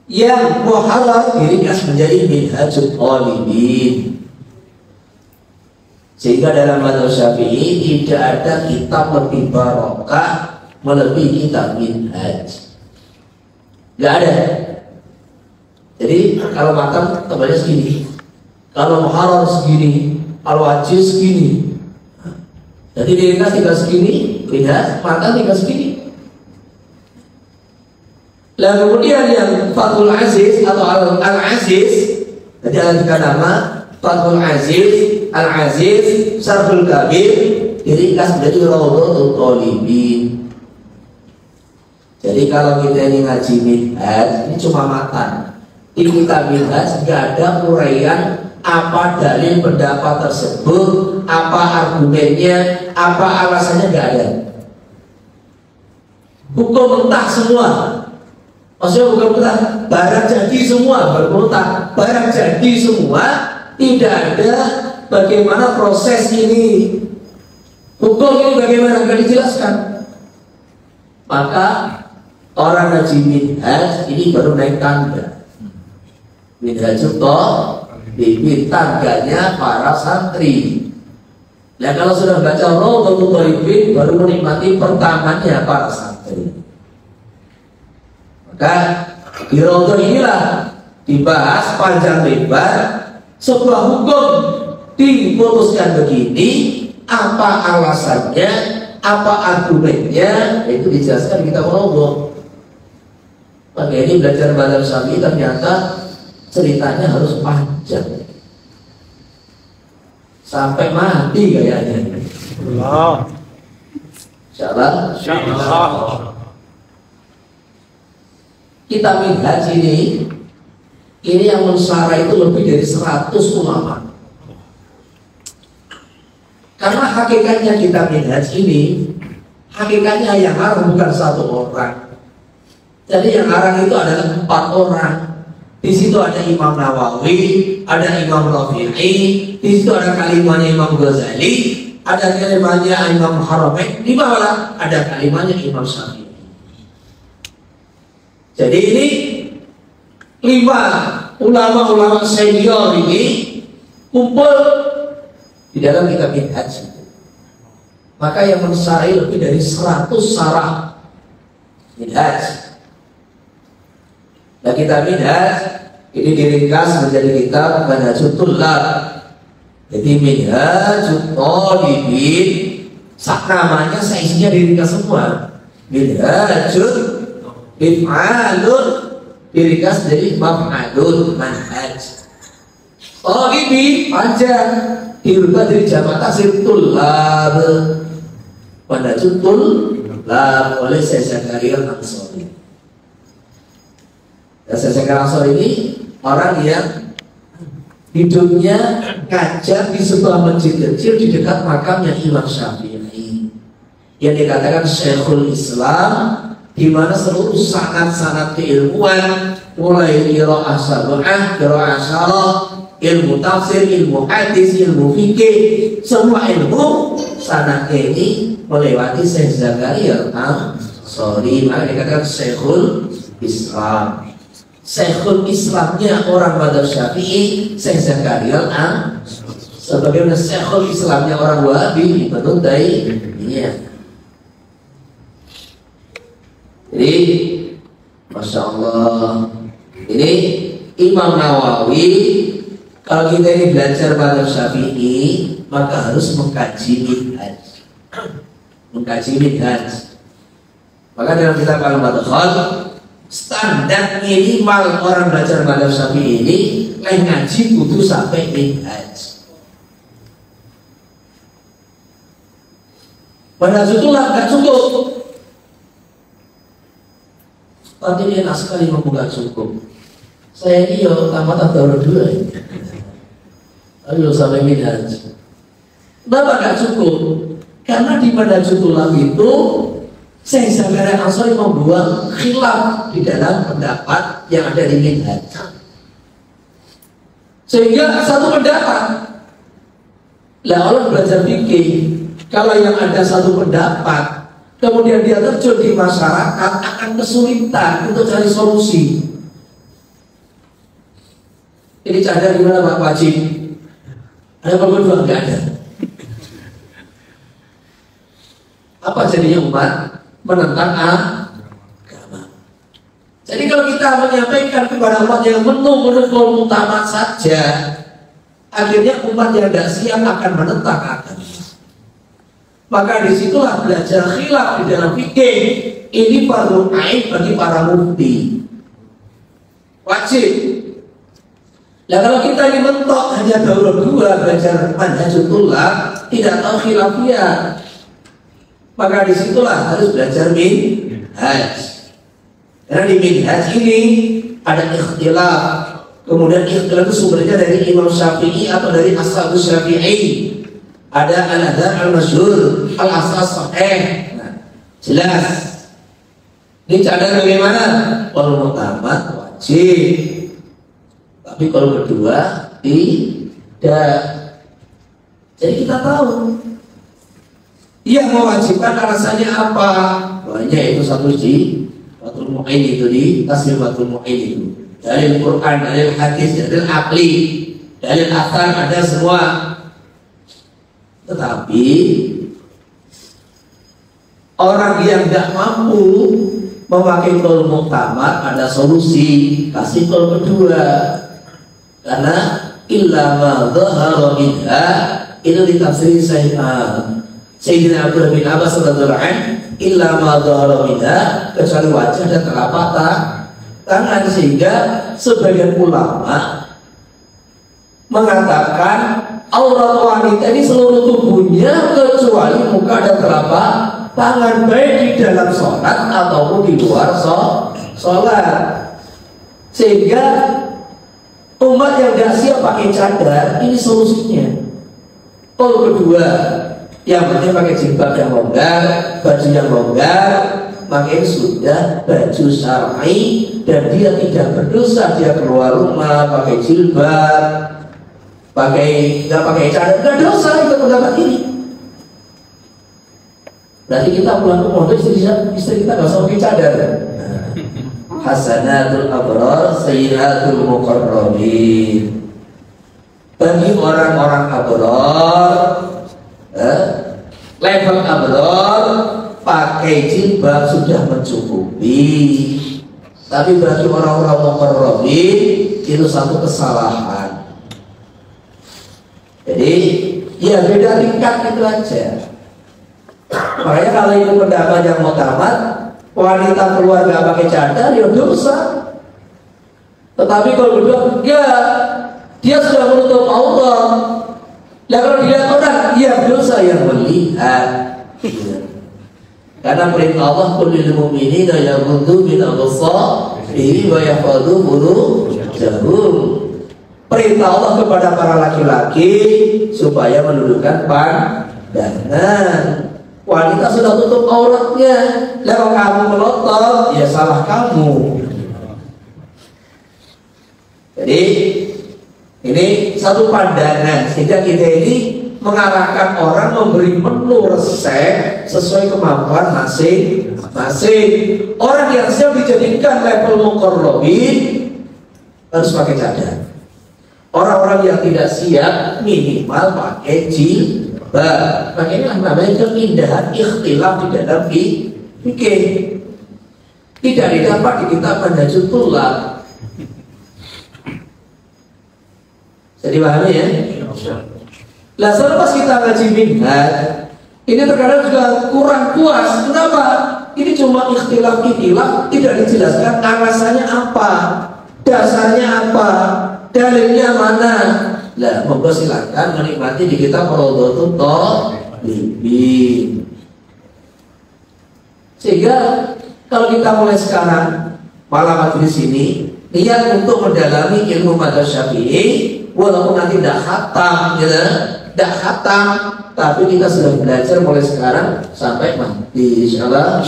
yang Muharrar diringkas menjadi Minhajul Talibin. Sehingga dalam mazhab Syafi'i tidak ada kitab lebih barokah melebihi kitab Minhaj. Gak ada. Jadi kalau matam tebalnya segini, kalau Muharrar segini, Al-Wajiz segini. Jadi diringkas tinggal segini, Minhaj, matam tinggal segini. Lalu kemudian yang Fathul Aziz atau Al-Aziz, jadi ada tiga nama, Fathul Aziz, Al-Aziz, Syarhul Kabir, diringkas menjadi Rawdatul Talibin. Jadi kalau kita ini ngaji Minhaj, ini cuma matan. Di kitab Minhaj nggak ada uraian apa dalil pendapat tersebut, apa argumennya, apa alasannya, nggak ada. Hukum mentah semua. Maksudnya bukan mentah, barang jadi semua, bermentah, barang jadi semua, tidak ada bagaimana proses ini. Hukum ini bagaimana nggak dijelaskan. Maka orang ngaji Minhaj ini baru naik tangga. Minhajul Talibin, tangganya para santri. Nah kalau sudah baca Rawdatul Talibin baru menikmati pertamanya para santri. Maka di Rawdah inilah dibahas panjang lebar sebuah hukum, diputuskan begini, apa alasannya, apa argumennya, itu dijelaskan kita Rawdah. Maka ini belajar mazhab Syafi'i ternyata ceritanya harus panjang sampai mati kayaknya. Insyaallah. Kita Minhaj ini yang mensyarah itu lebih dari 100 ulama. Karena hakikatnya kitab Minhaj ini, hakikatnya yang ngarang bukan satu orang. Jadi yang ngarang itu adalah 4 orang. Di situ ada Imam Nawawi, ada Imam Rafi'i, di situ ada kalimatnya Imam Ghazali, ada kalimatnya Imam Haramain, di bawah ada kalimatnya Imam Syafi'i. Jadi ini 5 ulama-ulama senior ini kumpul di dalam kitab Minhaj. Maka yang mensyarahi lebih dari 100 syarah Minhaj. Nah kitab Minhaj ini diringkas menjadi kitab Manhajut Thullab. Jadi Minhajut Talibin, sak namanya seisinya diringkas semua. Minhajut Mif'alun diringkas dari Maf'alun Manhaj. Talibin panjang dirubah dari jamak taksir Thullab. Manhajut Thullab oleh Syekh Zakaria Al-Ansari. Dan Syekh Ansor ini orang yang hidupnya ngajar di sebuah masjid kecil di dekat makamnya Imam Syafi'i yang dikatakan Syekhul Islam, di mana seluruh sanad-sanad keilmuan mulai qiraah sab'ah, qiraah syarah, ilmu tafsir, ilmu hadis, ilmu fikih, semua ilmu sanad ini melewati Syekh Zakaria Al-Ansari, maka dikatakan Syekhul Islam. Syekhul Islamnya orang mazhab Syafi'i, Syekh Zakaria Al-Ansari. Sebagaimana Syekhul Islamnya orang Wahabi, Ibnu Taimiyah. Jadi, Masya Allah, ini Imam Nawawi, kalau kita ini belajar mazhab Syafi'i, maka harus mengkaji minhaj. Mengkaji minhaj. Maka dalam kitab Al-Madkhal, standar minimal orang belajar mazhab Syafi'i ini ngaji butuh sampai minhaj. Pada itulah nggak cukup. Tadi dia enak sekali membuka cukup. Saya ini yo tamat atau dua. Lalu sampai minhaj. Kenapa nggak cukup? Karena di Manhajul itu Syekh Zakaria Al-Ansari membuat khilaf di dalam pendapat yang ada di minhaj. Sehingga satu pendapat, lah orang belajar fikih, kalau yang ada satu pendapat, kemudian dia terjun di masyarakat, akan kesulitan untuk cari solusi. Ini cadar di mana Pak Wajib? Ada apa dua? Enggak ada. Apa jadinya umat? Menentang agama. Jadi kalau kita menyampaikan kepada umat yang menunggu utama saja, akhirnya umat yang tidak siap akan menentang agama. Maka disitulah belajar khilaf di dalam fikih ini fardhu ain bagi para mufti, wajib. Nah kalau kita ini mentok hanya daurah dua belajar manhajul tulab, tidak tahu khilafiyah, maka disitulah harus belajar minhaj. Karena di minhaj ini ada ikhtilaf. Kemudian ikhtilaf itu sumbernya dari Imam Syafi'i atau dari Ashabus Syafi'i. Ada al-adhan al-masyhur, al-asas sahih. Nah, jelas. Ini cadar bagaimana? Kalau mutamat wajib. Tapi kalau kedua tidak. Jadi kita tahu yang mewajibkan alasannya apa? Banyak itu satu di Fathul Mu'in itu di Tasbih Fathul Mu'in itu. Dalil Quran, dalil hadis, dalil akli, dalil athar ada semua. Tetapi orang yang tidak mampu memakai qaul mu'tamad ada solusi, kasih qaul kedua. Karena illa ma dhahara minha itu ditafsir Sayyidina Abdullah bin Abbas radhiyallahu anhu, illa ma dhahara minha, kecuali wajah dan telapak tangan. Sehingga sebagian ulama mengatakan aurat wanita ini seluruh tubuhnya kecuali muka dan telapak tangan, baik di dalam sholat ataupun di luar sholat. Sehingga umat yang gak siap pakai cadar ini solusinya. Kalau kedua, yang penting pakai jilbab yang longgar, baju yang longgar, makanya sudah baju syar'i dan dia tidak berdosa. Dia keluar rumah pakai jilbab, nggak pakai cadar, nggak dosa itu pendapat ini. Berarti kita pulang ke pondok istri kita nggak usah pakai cadar. Hasanatul abrar sayyiatul muqarrabin. Bagi orang-orang abrar, level abrar pakai jilbab sudah mencukupi. Tapi bagi orang-orang muqarrabin itu satu kesalahan. Jadi ya beda tingkat itu aja. Makanya kalau itu pendapat yang mu'tamad, wanita keluar gak pakai cadar ya dosa. Tetapi kalau berdua enggak, dia sudah menutup Allah. Nah kalau dilihat orang, ya dosa yang melihat. Karena perintah Allah kulil mu'minina yaghuddu min absarihim wa yahfadhu furujahum. Perintah Allah kepada para laki-laki supaya menundukkan pandangan. Wanita sudah tutup auratnya, kalau kamu melotot, ya salah kamu. Jadi ini satu pandangan, sehingga kita ini mengarahkan orang memberi menu resep sesuai kemampuan masing-masing. Orang yang siap dijadikan level muqarrabin harus pakai cadar. Orang-orang yang tidak siap minimal pakai jilbab. Makanya namanya keindahan ikhtilaf di dalam fikih. Tidak didapat di kitab Manhajul Thulab. Jadi pahami ya? Lah selepas kita ngaji minhaj, ini terkadang juga kurang puas. Kenapa? Ini cuma ikhtilaf, tidak dijelaskan alasannya apa, dasarnya apa, dalilnya mana. Lah, monggo silakan menikmati di kitab Rawdatul Thalibin. Sehingga kalau kita mulai sekarang malam majelis ini niat untuk mendalami ilmu madzhab Syafi'i, walaupun nanti tidak khatam, gitu, tidak khatam, tapi kita sudah belajar mulai sekarang sampai mati, insyaallah.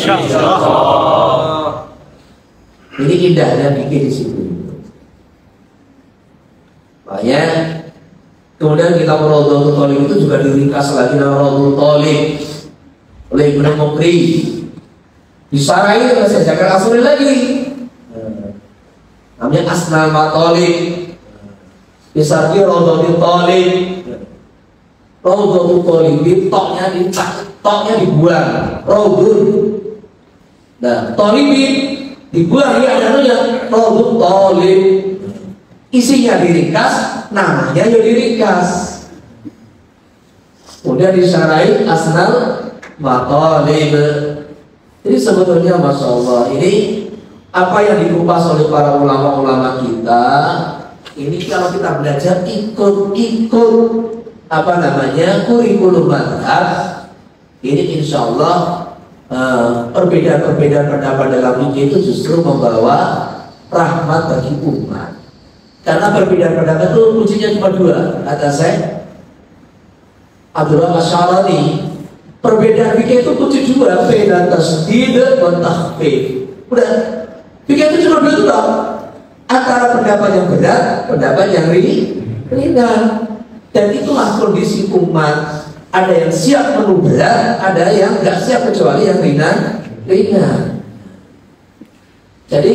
Ini indahnya fikih di situ. Makanya kemudian kita Rawdatul Thalib itu juga diringkas lagi nama Rawdatul Thalib oleh Ibnu Muqri. Disarai oleh Syekh Jakar Asuri lagi. Namanya Asnal Mathalib. Disarki Rawdatul Thalib. Rawdatul Thalib toknya dibuang. Rawdun. Nah, Thalibin dibuang ya ada Rawdatul Thalib. Isinya diringkas, namanya ya diringkas. Kemudian disarai Asnal Mathalib. Jadi sebetulnya Masya Allah, ini apa yang dikupas oleh para ulama-ulama kita, ini kalau kita belajar ikut apa namanya kurikulum madhab, ini insya Allah perbedaan-perbedaan pendapat dalam fikih itu justru membawa rahmat bagi umat. Karena perbedaan pendapat itu kuncinya cuma dua, kata saya Abdullah Asy'arani. Perbedaan fikih itu kunci dua, beda tasdid dan takhfif. Udah, fikih itu cuma dua tuh, antara pendapat yang berat, pendapat yang ringan. Dan itulah kondisi umat. Ada yang siap menu berat, ada yang nggak siap kecuali yang ringan. Jadi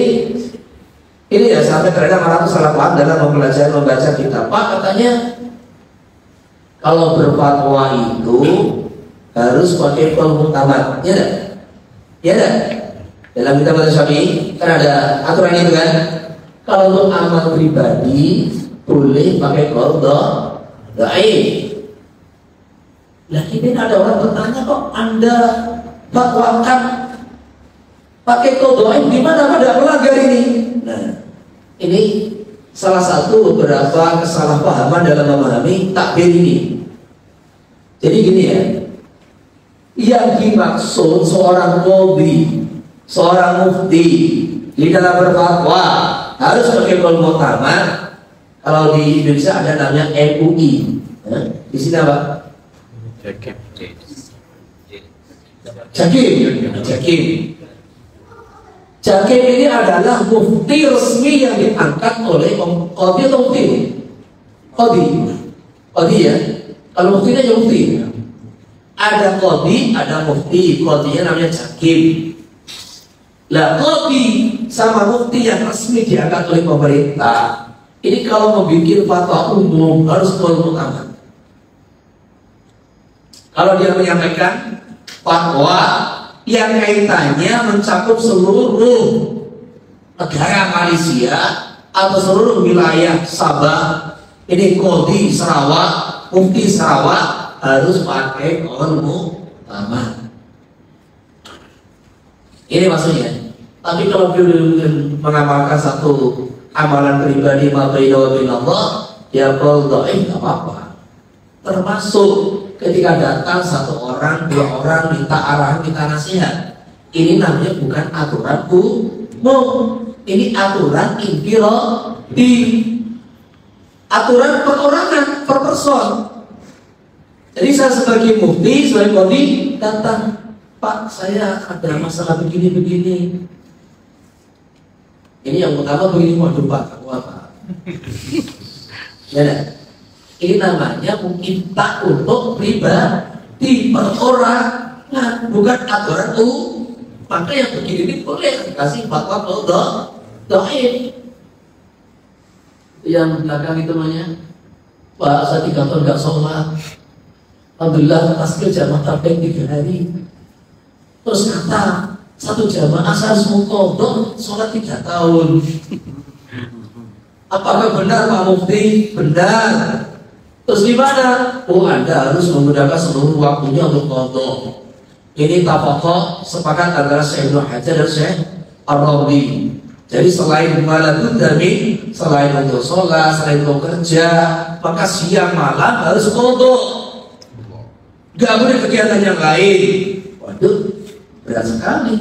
ini ya sampai terkadang orang salah paham dalam membaca kitab. Pak katanya kalau berfatwa itu harus pakai qaul mu'tamad, ya enggak? Ya enggak? Dalam kitab Syafi'i kan ada aturan itu kan. Kalau untuk amal pribadi boleh pakai qaul dhaif. Lah ini ada orang bertanya, kok Anda fatwakan pakai qaul dhaif, gimana pada melanggar ini? Nah, ini salah satu beberapa kesalahpahaman dalam memahami takbir ini. Jadi gini ya, yang dimaksud seorang qadhi, seorang mufti di dalam berfatwa harus pakai qaul mu'tamad. Kalau di Indonesia ada namanya MUI. Di sini apa? Jakim ini adalah mufti resmi yang diangkat oleh qadhi atau mufti? Qadhi ya. Kalau muftinya ya mufti. Ada qadhi, ada mufti. Qadhinya namanya jakim. Lah qadhi sama mufti yang resmi diangkat oleh pemerintah. Ini kalau membuat fatwa umum harus qaul mu'tamad. Kalau dia menyampaikan fatwa yang kaitannya mencakup seluruh negara Malaysia atau seluruh wilayah Sabah, ini qadhi Sarawak, mufti Sarawak harus pakai qaul mu'tamad. Ini maksudnya. Tapi kalau dia mengamalkan satu amalan pribadi ma baina wa baina Allah, ya qaul dhaif enggak apa-apa. Termasuk ketika datang satu orang, dua orang minta arahan, minta nasihat. Ini namanya bukan aturan umum. Ini aturan infiradi, aturan perorangan per person. Jadi saya sebagai mufti, sebagai qadhi datang, Pak, saya ada masalah begini-begini. Ini yang pertama begini, waduh Pak, aku apa? Ya, ini namanya minta untuk pribadi perorangan, bukan aturan Maka yang begini ini boleh dikasih fatwa dhaif. Yang belakang itu namanya, Pak, saya 3 tahun nggak sholat. Alhamdulillah hasil jamaah tabeng 3 hari. Terus kata 1 jamaah saya harus mengqadha sholat 3 tahun. Apakah benar Pak Mufti? Benar. Terus gimana? Oh, Anda harus menggunakan seluruh waktunya untuk qadha. Ini tafaqah sepakat antara Syekh Ibnu Hajar dan Syekh Ar-Rabi. Jadi selain maladun dami, selain untuk sholat, selain untuk kerja, maka siang malam harus qadha. Gak boleh kegiatan yang lain. Waduh, berat sekali.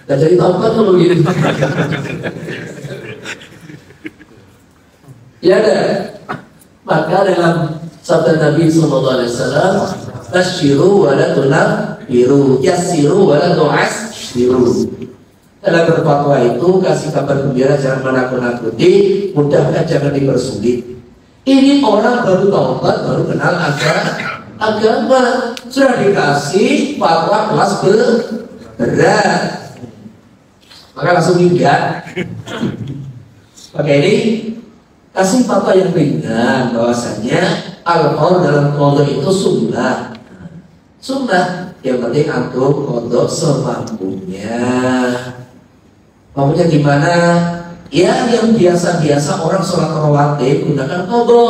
Gak jadi taubat kalau gitu. Ya ada. Maka dalam sabda Nabi SAW, Tasyiru wa la tunaffiru, yassiru wa la tu'assiru. Dalam berfatwa itu kasih kabar gembira, jangan menakut-nakuti, mudahkan, jangan dipersulit. Ini orang baru taubat, baru kenal agama, sudah dikasih fatwa kelas berat, maka langsung minggat. Pakai ini kasih fatwa yang ringan, bahwasanya al-qaul dalam qadha itu sunnah, yang penting antum qadha semampunya. Mampunya gimana? Ya, yang biasa-biasa orang sholat rawatib gunakan qadha.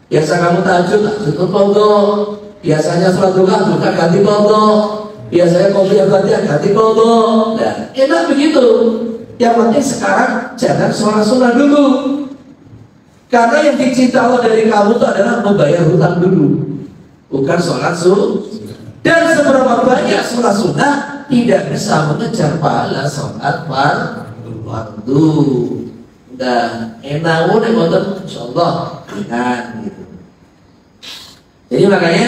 Biasa kamu tahajud qadha. Biasanya sholat duha bukan ganti qadha. Biasanya qobliyah ba'diyah ganti qadha. Nah, enak begitu. Yang penting sekarang jangan sholat sunnah dulu. Karena yang dicinta Allah dari kamu itu adalah membayar hutang dulu, bukan sholat sunnah. Dan seberapa banyak sholat sunnah tidak bisa mengejar pahala sholat fardu. Udah enak, udah ngotot, insyaallah kan gitu. Jadi makanya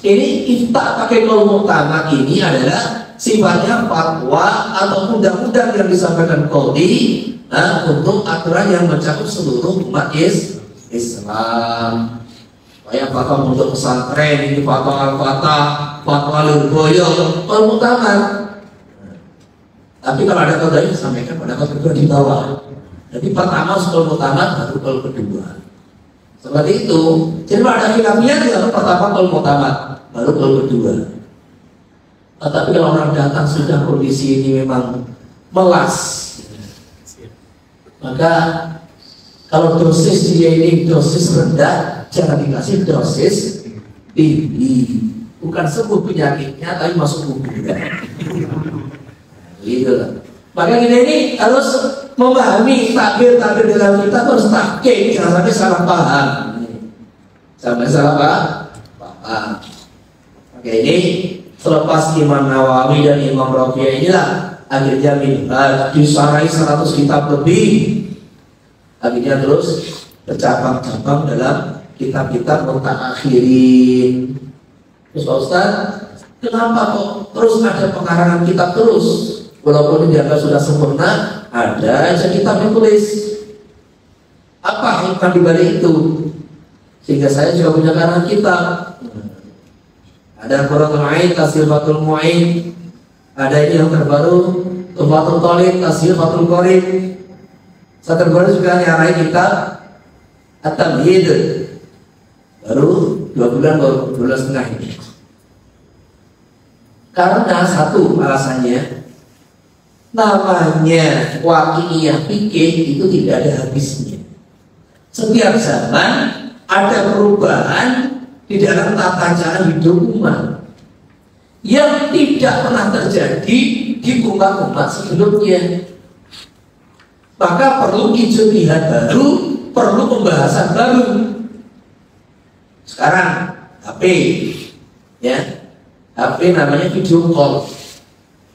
ini ifta pakai qaul mu'tamad ini adalah sifatnya fatwa atau undang-undang yang disampaikan qadhi untuk aturan yang mencakup seluruh umat Islam. Kayak fatwa untuk pesantren, ini fatwa al-fatah, fatwa lirboyo, qaul mu'tamad. Tapi kalau ada qadha disampaikan pada qaul kedua di bawah. Jadi pertama qaul mu'tamad, baru qaul kedua. Seperti itu. Jadi kalau ada khilafiyah ya pertama qaul mu'tamad, baru qaul kedua. Tapi kalau orang datang sudah kondisi ini memang melas, maka kalau dosis dia ini dosis rendah, jangan dikasih dosis tinggi. Bukan sembuh penyakitnya, tapi masuk kuburan. Gitu lah. Maka kita ini harus memahami takbir dalam kita harus tahqiq, jangan sampai salah paham. Sampai salah paham. Oke, ini selepas Imam Nawawi dan Imam Rafi'i inilah akhirnya minhaj disarai 100 kitab lebih. Akhirnya terus bercabang-cabang dalam kitab-kitab mutakhirin. Terus Pak Ustaz, kenapa kok terus ada pengarangan kitab terus? Walaupun dianggap sudah sempurna, ada aja kitab yang tulis. Apa hikmah di balik itu? Sehingga saya juga punya karangan kitab. Ada Qurratul Ain, Tafsir Fathul Mu'in. Ada ini yang terbaru, Tuhfatul Talib, Tafsir Fathul Qorib. Saya terbaru juga nyarai kitab At-Tamhid. Baru 2 bulan, baru 2 bulan setengah ini. Karena satu alasannya, namanya waqi'iyah fikih itu tidak ada habisnya. Setiap zaman ada perubahan di dalam tata cara hidup umat yang tidak pernah terjadi di umat-umat sebelumnya. Maka perlu ijtihad baru, perlu pembahasan baru. Sekarang HP, ya, HP namanya video call.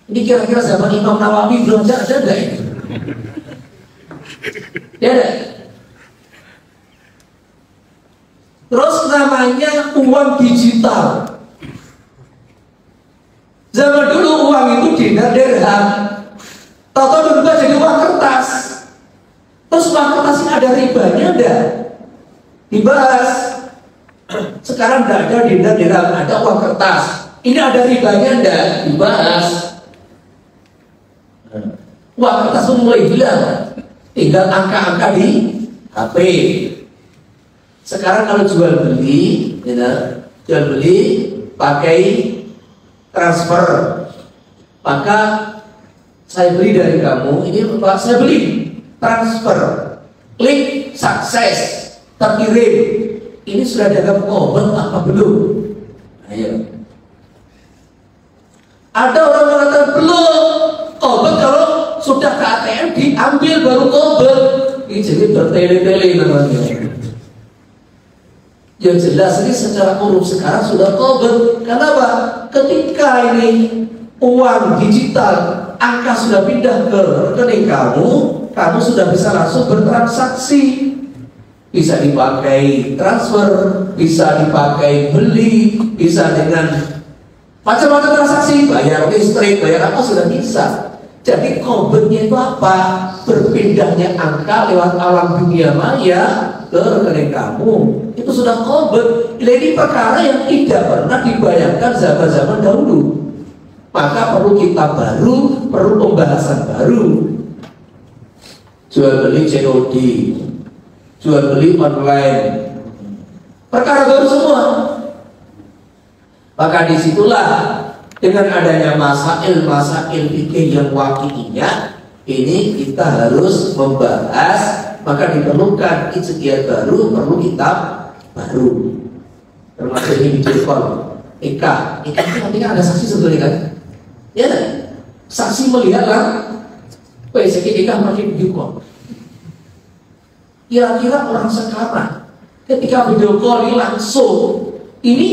Ini kira-kira zaman Imam Nawawi belajar ada enggak ini? Ya ada. Terus namanya uang digital. Zaman dulu uang itu dinar dirham. Tahu-tahu berubah jadi uang kertas. Terus uang kertas ini ada ribanya enggak? Dibahas. Sekarang tidak ada dinar dirham, ada uang kertas. Ini ada ribanya enggak? Dibahas. Uang kertas pun mulai hilang. Tinggal angka-angka di HP. Sekarang kalau jual beli, jual beli pakai transfer, maka saya beli dari kamu, ini Pak saya beli transfer, klik sukses, terkirim. Ini sudah dapat obat apa belum? Ayo. Ada orang mengatakan belum. Obat kalau sudah ke ATM diambil baru obat. Ini jadi bertele-tele namanya. Yang jelas ini secara umum sekarang sudah obat. Kenapa? Ketika ini uang digital, angka sudah pindah ke rekening kamu, kamu sudah bisa langsung bertransaksi. Bisa dipakai transfer, bisa dipakai beli, bisa dengan macam-macam transaksi, bayar listrik, bayar apa sudah bisa. Jadi kobernya itu apa? Berpindahnya angka lewat alam dunia maya ke rekening kamu. Itu sudah kober. Ini perkara yang tidak pernah dibayangkan zaman-zaman dahulu. Maka perlu kita baru, perlu pembahasan baru. Jual beli COD, jual beli online, perkara baru semua. Maka disitulah dengan adanya masail fikih yang waqi'iyah ini kita harus membahas. Maka diperlukan ijtihad baru, perlu kitab baru. Termasuk ini video call, nikah itu nanti kan ada saksi sebetulnya kan? Ya, saksi melihatlah. Saya nikah pakai video call. Kira-kira orang sekarang ketika video call ini langsung, ini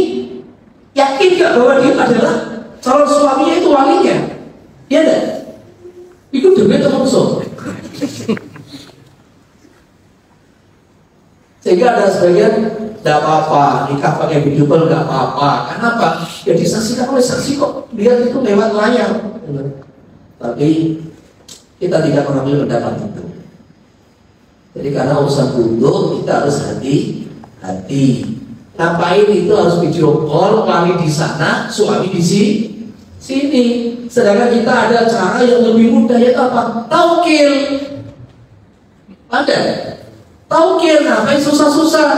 yakin gak bahwa dia adalah calon suaminya itu walinya? Ya enggak? Itu demi langsung. Sehingga ada sebagian tidak apa-apa nikah pakai video call, nggak apa-apa. Kenapa? Ya disaksikan oleh saksi kok. Lihat itu lewat layar. Tapi kita tidak mengambil pendapat itu. Jadi karena urusan duduk kita harus hati-hati. Ngapain itu harus video call, wali di sana, suami di sini. Sedangkan kita ada cara yang lebih mudah, yaitu apa? Taukil. Ada taukil, ngapain susah-susah?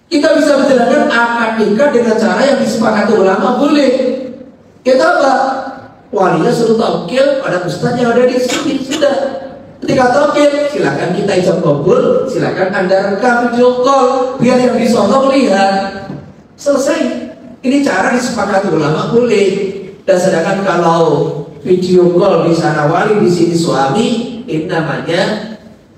Kita bisa menjalankan akad nikah dengan cara yang disepakati ulama, boleh. Kita apa? Walinya suruh taukil pada ustaz yang ada di sini, sudah. Ketika taukil, silakan kita ijab kabul, silakan Anda rekam video call, biar yang disono melihat. Selesai. Ini cara disepakati ulama, boleh. Dan sedangkan kalau video call di sana wali, di sini suami, ini namanya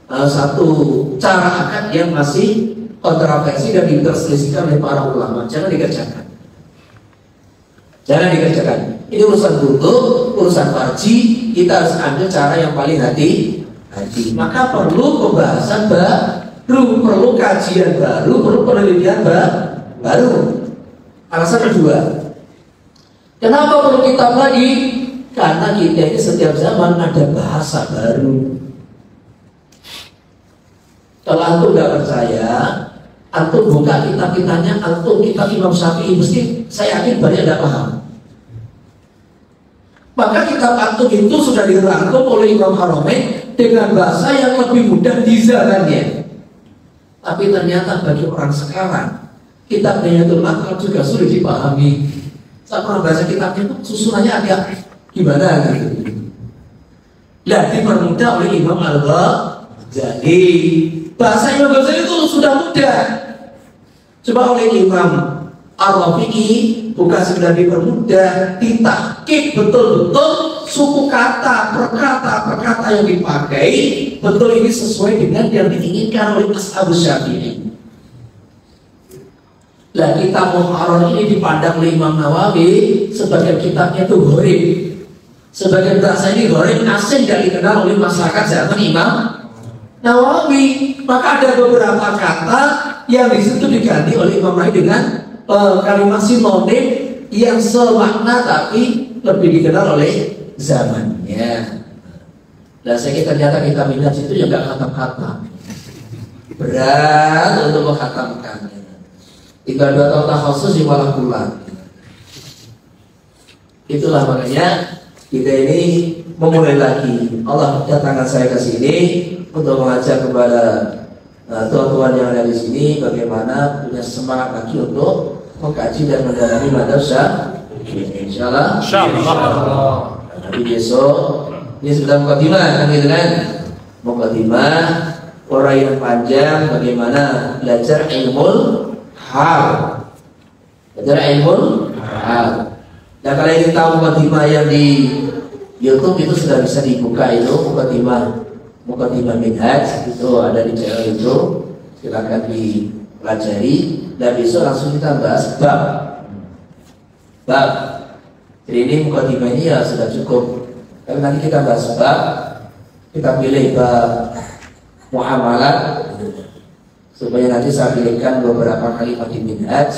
satu cara akad yang masih kontroversi dan diperselisihkan oleh para ulama. Jangan dikerjakan. Jangan dikerjakan. Ini urusan duduk, urusan farji. Kita harus ambil cara yang paling hati. Maka perlu pembahasan baru, perlu kajian baru, perlu penelitian baru. Alasan kedua, kenapa perlu kitab lagi? Karena kita ini setiap zaman ada bahasa baru. Kalau antum nggak percaya, antum buka kitab-kitabnya, antum kitab Imam Syafi'i, mesti saya yakin banyak tidak paham. Maka kitab antum itu sudah dirangkum oleh Imam Haramain dengan bahasa yang lebih mudah di zamannya. Tapi ternyata bagi orang sekarang, kitab Nahdlatul Ulama juga sulit dipahami. Saat orang baca kitabnya itu susunannya agak gimana gitu. Nah, dipermudah oleh Imam Al-Ghazali. Bahasa Imam Ghazali itu sudah mudah. Coba oleh Imam Ar-Rafi'i bukan sekedar dipermudah, ditahqiq betul-betul suku kata, perkata yang dipakai betul ini sesuai dengan yang diinginkan oleh Ashabus Syafi'i. Lah kitab Muharrar ini dipandang oleh Imam Nawawi sebagai kitabnya itu gharib. Sebagai bahasa ini gharib, asing dan dikenal oleh masyarakat zaman Imam Nawawi. Maka ada beberapa kata yang di situ diganti oleh Imam Nawawi dengan kalimat sinonim yang semakna tapi lebih dikenal oleh zamannya. Nah, saya ternyata kita minat itu ya nggak khatam-khatam, berat untuk menghatamkannya. 3-2 tahun takhusus malah pulang. Itulah makanya kita ini memulai lagi. Allah datangkan saya ke sini untuk mengajak kepada tuan-tuan yang ada di sini bagaimana punya semangat lagi untuk mengkaji dan mendalami madrasah. Insyaallah. Tapi besok ini sudah mukadimah kan gitu kan? Mukadimah uraian panjang bagaimana belajar ilmu hal. Belajar ilmu hal. Dan kalau ingin tahu mukadimah yang di YouTube itu sudah bisa dibuka itu mukadimah Minhaj itu ada di channel itu, silakan dipelajari dan besok langsung kita bahas bab. Jadi ini mukadimah ini ya sudah cukup. Tapi nanti kita bahas bab, kita pilih bab muamalat supaya nanti saya pilihkan beberapa kalimat di Minhaj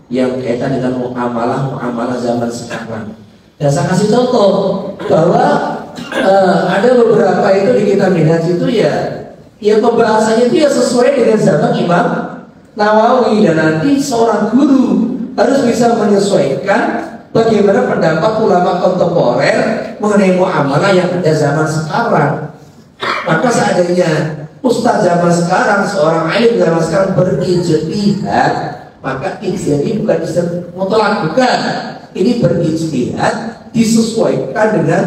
yang kaitan dengan muamalah zaman sekarang. Dan saya kasih contoh bahwa ada beberapa itu di kitab Minhaj itu ya pembahasannya itu ya sesuai dengan zaman Imam Nawawi, dan nanti seorang guru harus bisa menyesuaikan bagaimana pendapat ulama kontemporer mengenai muamalah yang ada zaman sekarang. Maka seandainya ustaz zaman sekarang, seorang alim zaman sekarang berijtihad, maka ijtihad ini bukan mutlak, bukan. Ini berijtihad disesuaikan dengan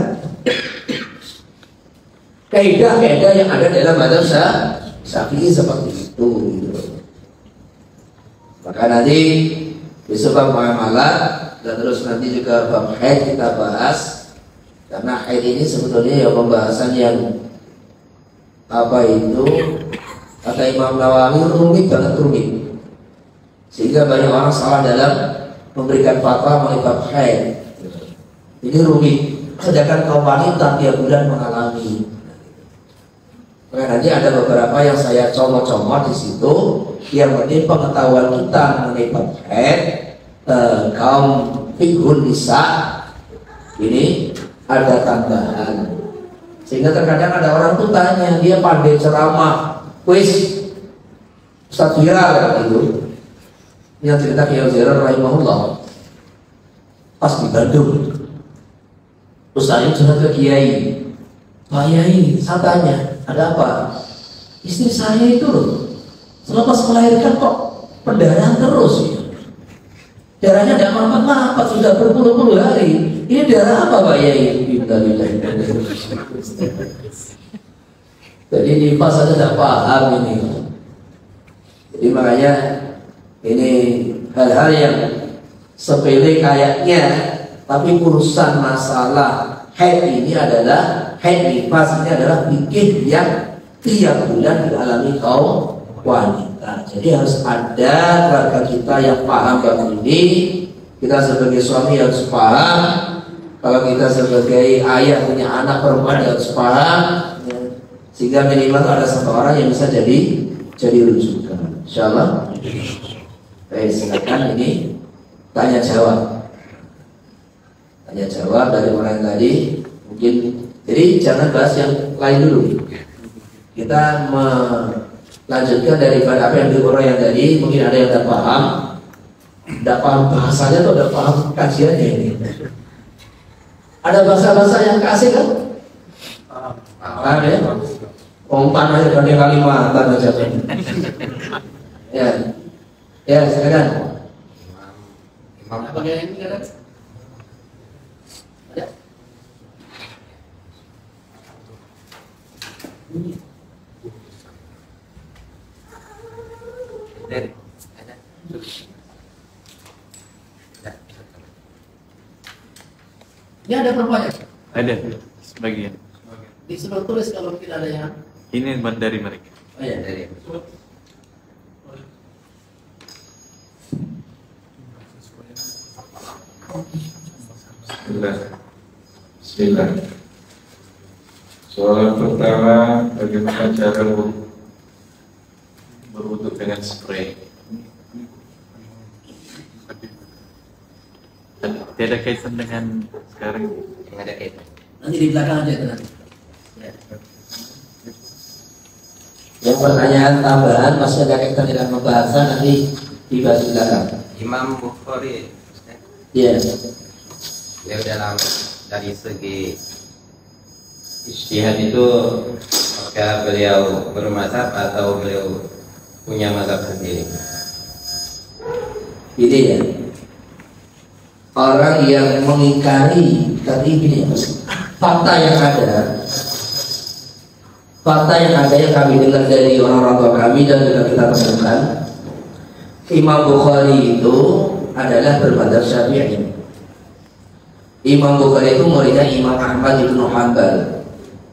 kaidah-kaidah yang ada dalam mazhab Syafi'i seperti itu. Gitu. Maka nanti besok bab muamalah dan terus nanti juga bab haid kita bahas, karena haid ini sebetulnya ya pembahasan yang apa itu kata Imam Nawawi rumit banget, rumit, sehingga banyak orang salah dalam memberikan fatwa mengenai bab haid. Ini rumit, sedangkan kaum wanita tiap bulan mengalami. Maka nanti ada beberapa yang saya comot-comot di situ yang penting pengetahuan kita mengenai bab haid kaum fiqhun nisa ini ada tambahan, sehingga terkadang ada orang tuh tanya, dia pandai ceramah, wis Ustaz viral gitu. Yang cerita Kiai Zairan rahimahullah pas di Bandung, Ustaz itu curhat ke Kiai, Pak Yai, saya tanya, ada apa? Istri saya itu loh, selepas melahirkan kok pendarahan terus ya. Darahnya tidak mampet-mampet sudah berpuluh-puluh hari. Ini darah apa Pak Yai? Jadi nifas saja tidak paham ini. Jadi makanya ini hal-hal yang sepele kayaknya, tapi urusan masalah haid ini adalah haid nifas ini adalah fikih yang tiap bulan dialami kaum wanita. Jadi harus ada keluarga kita yang paham bab ini. Kita sebagai suami harus paham. Kalau kita sebagai ayah punya anak perempuan harus paham. Sehingga minimal ada satu orang yang bisa jadi rujukan. Insyaallah. Baik, silakan ini tanya jawab. Tanya jawab dari orang yang tadi. Mungkin jadi jangan bahas yang lain dulu. Kita lanjutkan daripada apa yang diuraikan yang tadi. Mungkin ada yang tidak paham bahasanya atau tidak paham kajiannya ini. Ada bahasa-bahasa yang kasih kan? Paham ya? Umpan aja dari Kalimantan aja kan? Ya silakan. Apa yang ini kan? Ada? Dari ada. Ini ada perempuannya? Ada sebagian. Disuruh tulis kalau mungkin ada yang. Ini dari mereka. Oh ya, dari. Bismillah. Soalan pertama, bagaimana cara berwudu dengan spray? Tidak ada kaitan dengan sekarang. Yang ada kaitan. Nanti di belakang aja tenang. Yang pertanyaan tambahan masih ada kaitan dengan pembahasan, nanti dibahas di belakang. Imam Bukhari, Iya. beliau dalam dari segi ijtihad itu, apakah beliau bermazhab atau beliau punya mazhab sendiri? Ini ya, orang yang mengingkari tadi ini fakta yang ada yang kami dengar dari orang-orang tua kami dan juga kita temukan, Imam Bukhari itu adalah bermadzhab Syafi'i. Imam Bukhari itu muridnya Imam Ahmad bin Hanbal.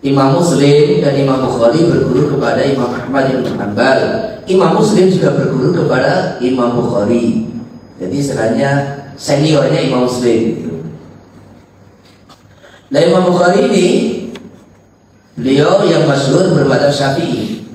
Imam Muslim dan Imam Bukhari berguru kepada Imam Ahmad bin Hanbal. Imam Muslim juga berguru kepada Imam Bukhari. Jadi sebenarnya seniornya Imam Muslim. Nah, Imam Bukhari ini beliau yang masyhur bermadzhab Syafi'i.